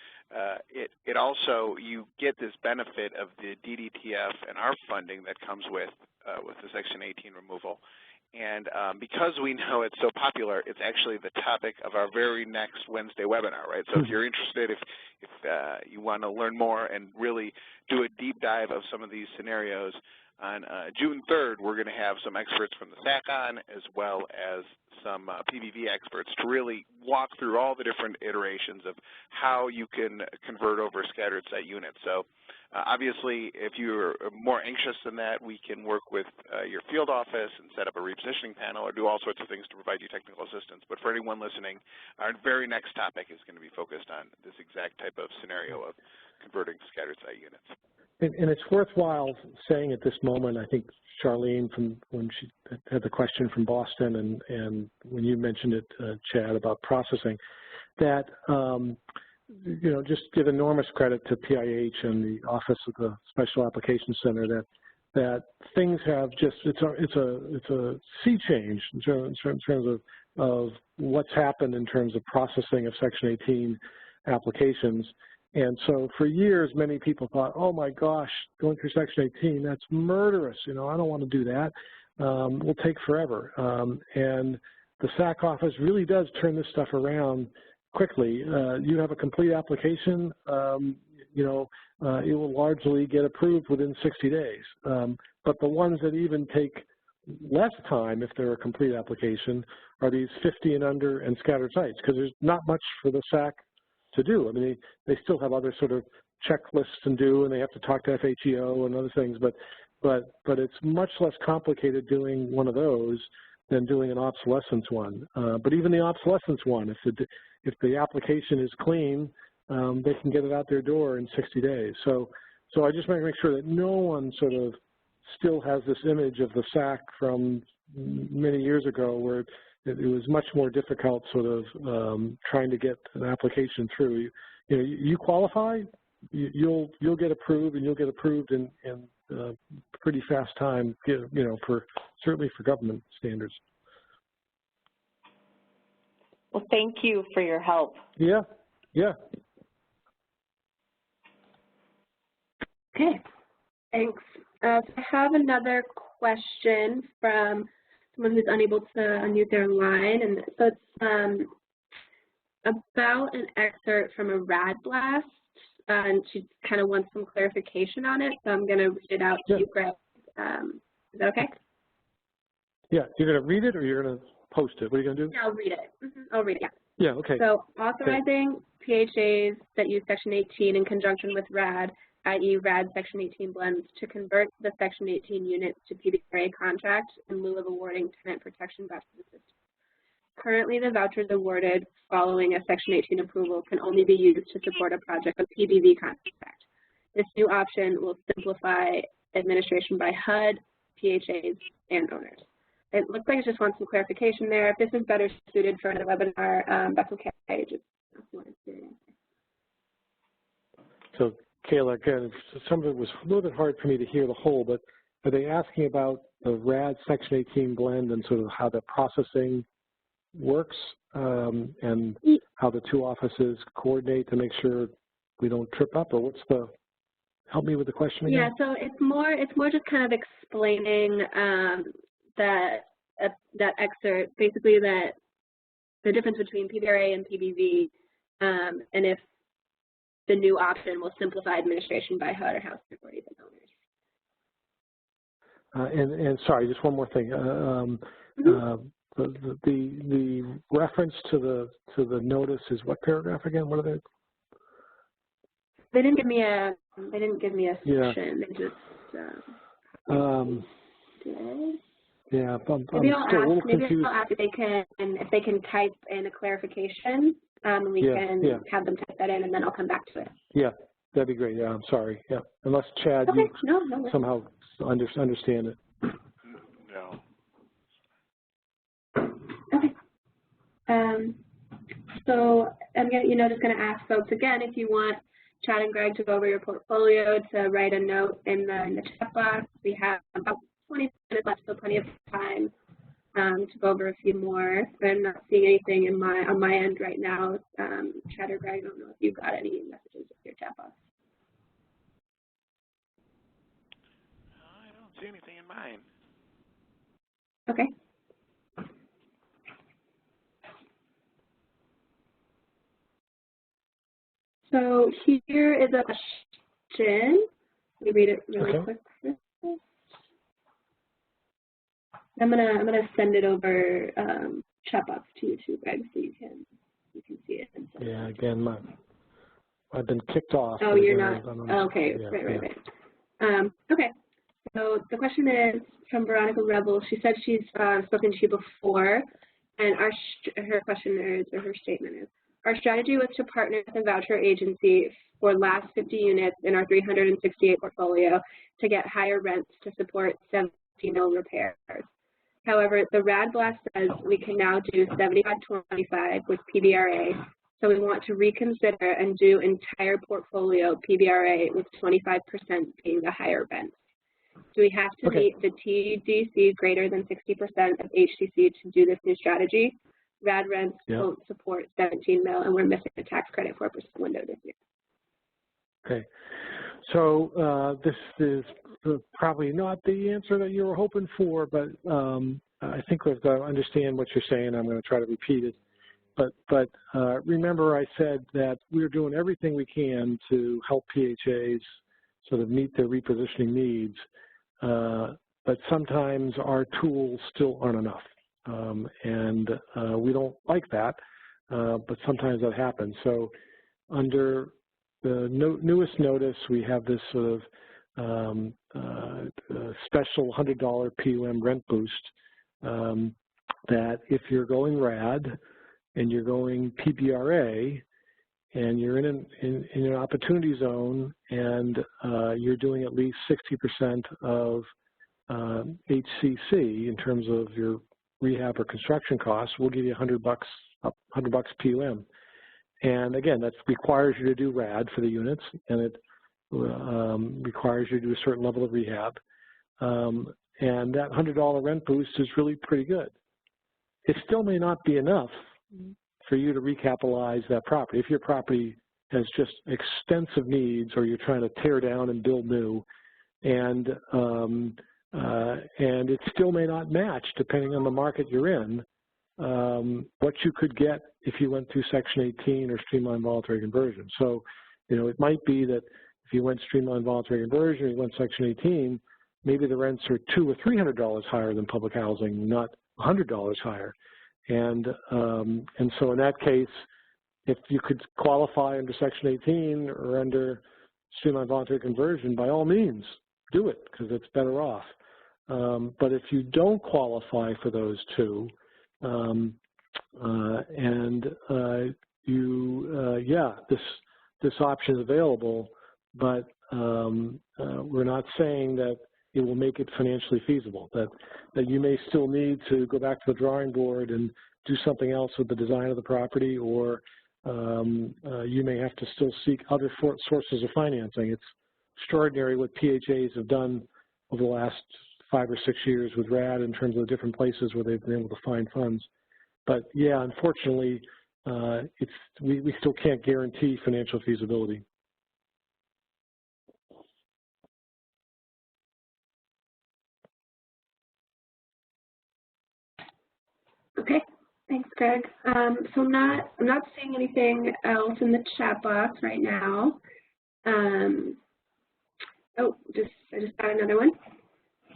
it also, you get this benefit of the DDTF and our funding that comes with the Section 18 removal. And because we know it's so popular, it's actually the topic of our very next Wednesday webinar, right? So if you're interested, if you want to learn more and really do a deep dive of some of these scenarios, on June 3rd, we're going to have some experts from the SAC on, as well as some PVV experts to really walk through all the different iterations of how you can convert over scattered site units. So Obviously, if you're more anxious than that, we can work with your field office and set up a repositioning panel or do all sorts of things to provide you technical assistance. But for anyone listening, our very next topic is going to be focused on this exact type of scenario of converting scattered site units. And it's worthwhile saying at this moment, I think Charlene, from when she had the question from Boston and when you mentioned it, Chad, about processing, that you know, just give enormous credit to PIH and the Office of the Special Applications Center that things have just, it's a sea change in terms of what's happened in terms of processing of Section 18 applications. And so for years, many people thought, oh my gosh, going through Section 18, that's murderous. You know, I don't want to do that. Will take forever. And the SAC office really does turn this stuff around quickly. You have a complete application, you know, it will largely get approved within 60 days. But the ones that even take less time, if they're a complete application, are these 50 and under and scattered sites, because there's not much for the SAC to do. I mean, they still have other sort of checklists to do, and they have to talk to FHEO and other things, but it's much less complicated doing one of those than doing an obsolescence one. But even the obsolescence one, if the application is clean, they can get it out their door in 60 days. So I just want to make sure that no one sort of still has this image of the SAC from many years ago where it was much more difficult sort of trying to get an application through. You know, you qualify, you'll get approved, and you'll get approved in pretty fast time, you know, certainly for government standards. Well, thank you for your help. Yeah, yeah. Okay, thanks. So I have another question from someone who's unable to unmute their line, and so it's about an excerpt from a RAD blast, and she kind of wants some clarification on it, so I'm going to read it out to you, Greg. Is that okay? Yeah, you're going to read it or you're going to post it? What are you going to do? Yeah, I'll read it. I'll read it, yeah. Yeah, okay. So authorizing PHAs that use Section 18 in conjunction with RAD, i.e. RAD Section 18 blends, to convert the Section 18 units to PBRA contract in lieu of awarding tenant protection voucher assistance. Currently, the vouchers awarded following a Section 18 approval can only be used to support a project of PBV contract. This new option will simplify administration by HUD, PHAs, and owners. It looks like it just wants some clarification there. If this is better suited for another webinar, that's okay. So, Kayla, again, some of it was a little bit hard for me to hear the whole, but are they asking about the RAD Section 18 blend and sort of how the processing works and how the two offices coordinate to make sure we don't trip up, or what's the, help me with the question again? Yeah, so it's more just kind of explaining that excerpt, basically that the difference between PBRA and PBV, and if the new option will simplify administration by HUD or housing authorities and owners. And sorry, just one more thing. The reference to the notice is what paragraph again? What are they? They didn't give me a section. Yeah. They just did. Yeah, I'm maybe still a little confused. Maybe I'll ask if they can type in a clarification, and we can have them type that in, and then I'll come back to it. Yeah, that'd be great. Yeah, I'm sorry. Yeah, unless Chad, okay. you no somehow understand it. No. Okay. So I'm just gonna ask folks again if you want Chad and Greg to go over your portfolio, to write a note in the chat box. We have about 20 minutes left, so plenty of time to go over a few more. I'm not seeing anything on my end right now. Chad or Greg, I don't know if you've got any messages in your chat box. I don't see anything in mine. Okay. So here is a question. Let me read it really quick. I'm gonna send it over chat box to you too, Greg, so you can see it. Yeah, again, my I've been kicked off. Oh, you're not. Okay, yeah, right. Okay. So the question is from Veronica Rebel. She said she's spoken to you before, and her question is, or her statement is, our strategy was to partner with a voucher agency for last 50 units in our 368 portfolio to get higher rents to support 17 mil repairs. However, the RAD blast says we can now do 75-25 with PBRA, so we want to reconsider and do entire portfolio PBRA with 25% being the higher rents. Do we have to meet the TDC greater than 60% of HCC to do this new strategy? RAD rents won't support 17 mil, and we're missing a tax credit 4% window this year. Okay. So this is probably not the answer that you were hoping for, but I think we've got to understand what you're saying. I'm going to try to repeat it. But remember I said that we're doing everything we can to help PHAs sort of meet their repositioning needs, but sometimes our tools still aren't enough. And we don't like that, but sometimes that happens. So under the newest notice, we have this sort of special $100 PUM rent boost that if you're going RAD and you're going PBRA and you're in an opportunity zone and you're doing at least 60% of HCC in terms of your rehab or construction costs, we'll give you $100 PUM. And again, that requires you to do RAD for the units, and it requires you to do a certain level of rehab. And that $100 rent boost is really pretty good. It still may not be enough for you to recapitalize that property. If your property has just extensive needs, or you're trying to tear down and build new, and it still may not match, depending on the market you're in, what you could get if you went through Section 18 or streamlined voluntary conversion. So, it might be that if you went streamlined voluntary conversion, you went Section 18, maybe the rents are $200 or $300 higher than public housing, not $100 higher. And so in that case, if you could qualify under Section 18 or under streamlined voluntary conversion, by all means, do it, because it's better off. But if you don't qualify for those two, this option is available, but we're not saying that it will make it financially feasible, that you may still need to go back to the drawing board and do something else with the design of the property, or you may have to still seek other sources of financing. It's extraordinary what PHAs have done over the last 5 or 6 years with RAD in terms of the different places where they've been able to find funds. But yeah, unfortunately, we still can't guarantee financial feasibility. Okay, thanks, Greg. So I'm not seeing anything else in the chat box right now. I just got another one.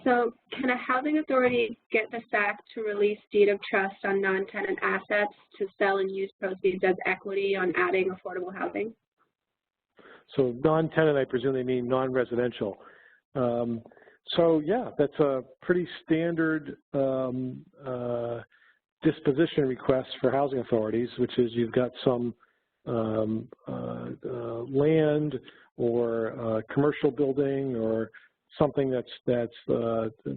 So can a housing authority get the SAC to release deed of trust on non-tenant assets to sell and use proceeds as equity on adding affordable housing? So non-tenant, I presume they mean non-residential. So yeah, that's a pretty standard disposition request for housing authorities, which is you've got some land or a commercial building or something that's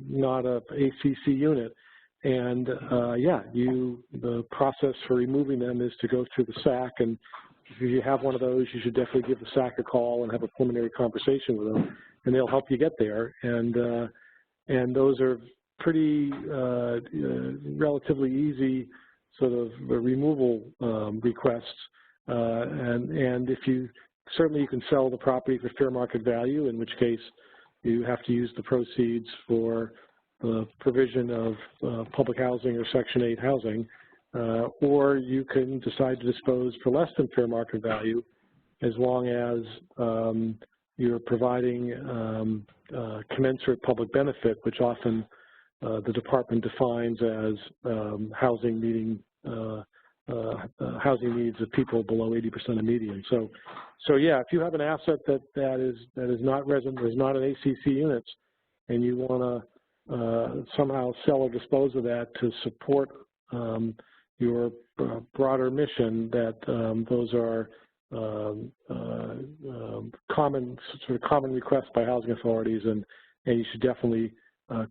not a ACC unit, and the process for removing them is to go through the SAC, and if you have one of those, you should definitely give the SAC a call and have a preliminary conversation with them, and they'll help you get there. And those are pretty relatively easy sort of removal requests, and if you certainly you can sell the property for fair market value, in which case you have to use the proceeds for the provision of public housing or Section 8 housing, or you can decide to dispose for less than fair market value, as long as you're providing commensurate public benefit, which often the department defines as housing meeting housing needs of people below 80% of median. So yeah, if you have an asset that is not resident, there's not an ACC units, and you want to somehow sell or dispose of that to support your broader mission, that those are common requests by housing authorities, and you should definitely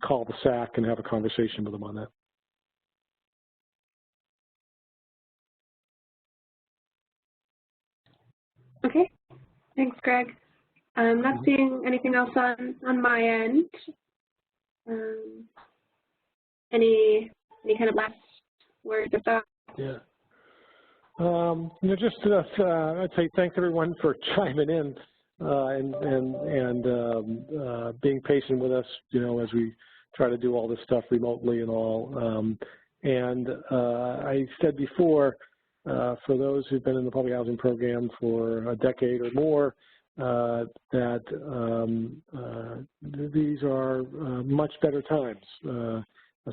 call the SAC and have a conversation with them on that. Okay, thanks, Greg. I'm not seeing anything else on my end. Any kind of last words or thoughts? Yeah. Just I'd say thanks everyone for chiming in and being patient with us, as we try to do all this stuff remotely and all. I said before, for those who've been in the public housing program for a decade or more, that these are much better times.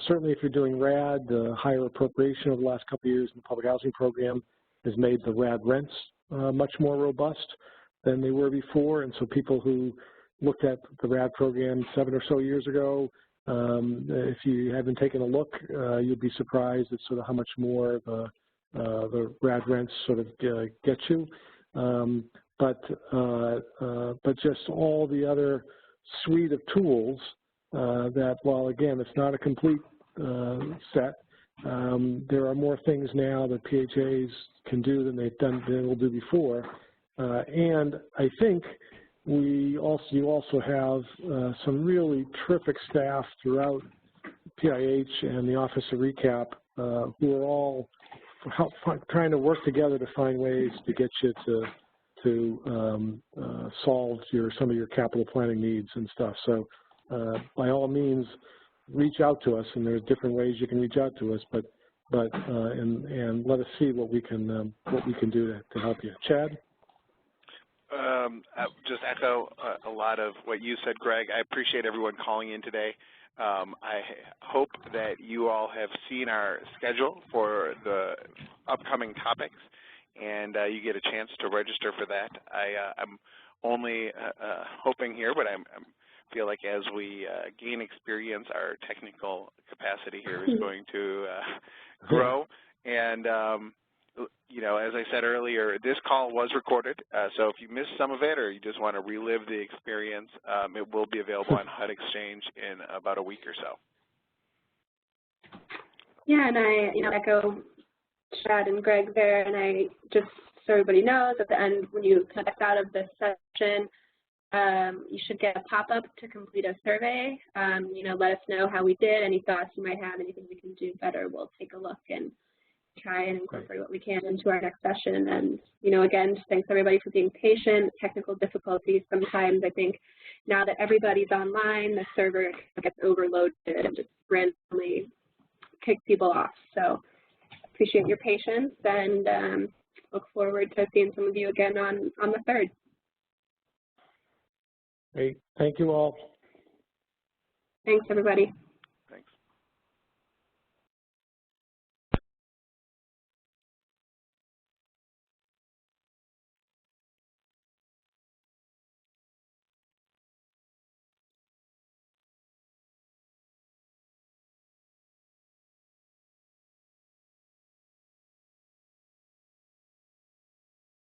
Certainly if you're doing RAD, the higher appropriation over the last couple of years in the public housing program has made the RAD rents much more robust than they were before. And so people who looked at the RAD program 7 or so years ago, if you haven't taken a look, you'd be surprised at sort of how much more the RAD rents sort of get you. But just all the other suite of tools that, while again it's not a complete set, there are more things now that PHAs can do than they will do before. And I think you also have some really terrific staff throughout PIH and the Office of RECAP who are all trying to work together to find ways to get you to solve some of your capital planning needs and stuff. So by all means, reach out to us, and there's different ways you can reach out to us, and let us see what we can do to help you. Chad? I'll just echo a lot of what you said, Greg. I appreciate everyone calling in today. I hope that you all have seen our schedule for the upcoming topics, and you get a chance to register for that. I'm only hoping here, but I feel like as we gain experience, our technical capacity here is going to grow. And as I said earlier, this call was recorded, so if you missed some of it or you just want to relive the experience, it will be available on HUD Exchange in about a week or so. Yeah, and I echo Chad and Greg there, and I just, so everybody knows, at the end when you connect out of this session, you should get a pop-up to complete a survey. Let us know how we did, any thoughts you might have, anything we can do better. We'll take a look and try and incorporate what we can into our next session. And, again, just thanks everybody for being patient. Technical difficulties sometimes, I think, now that everybody's online, the server gets overloaded and just randomly kicks people off. So appreciate your patience, and look forward to seeing some of you again on the 3rd. Great. Thank you all. Thanks, everybody.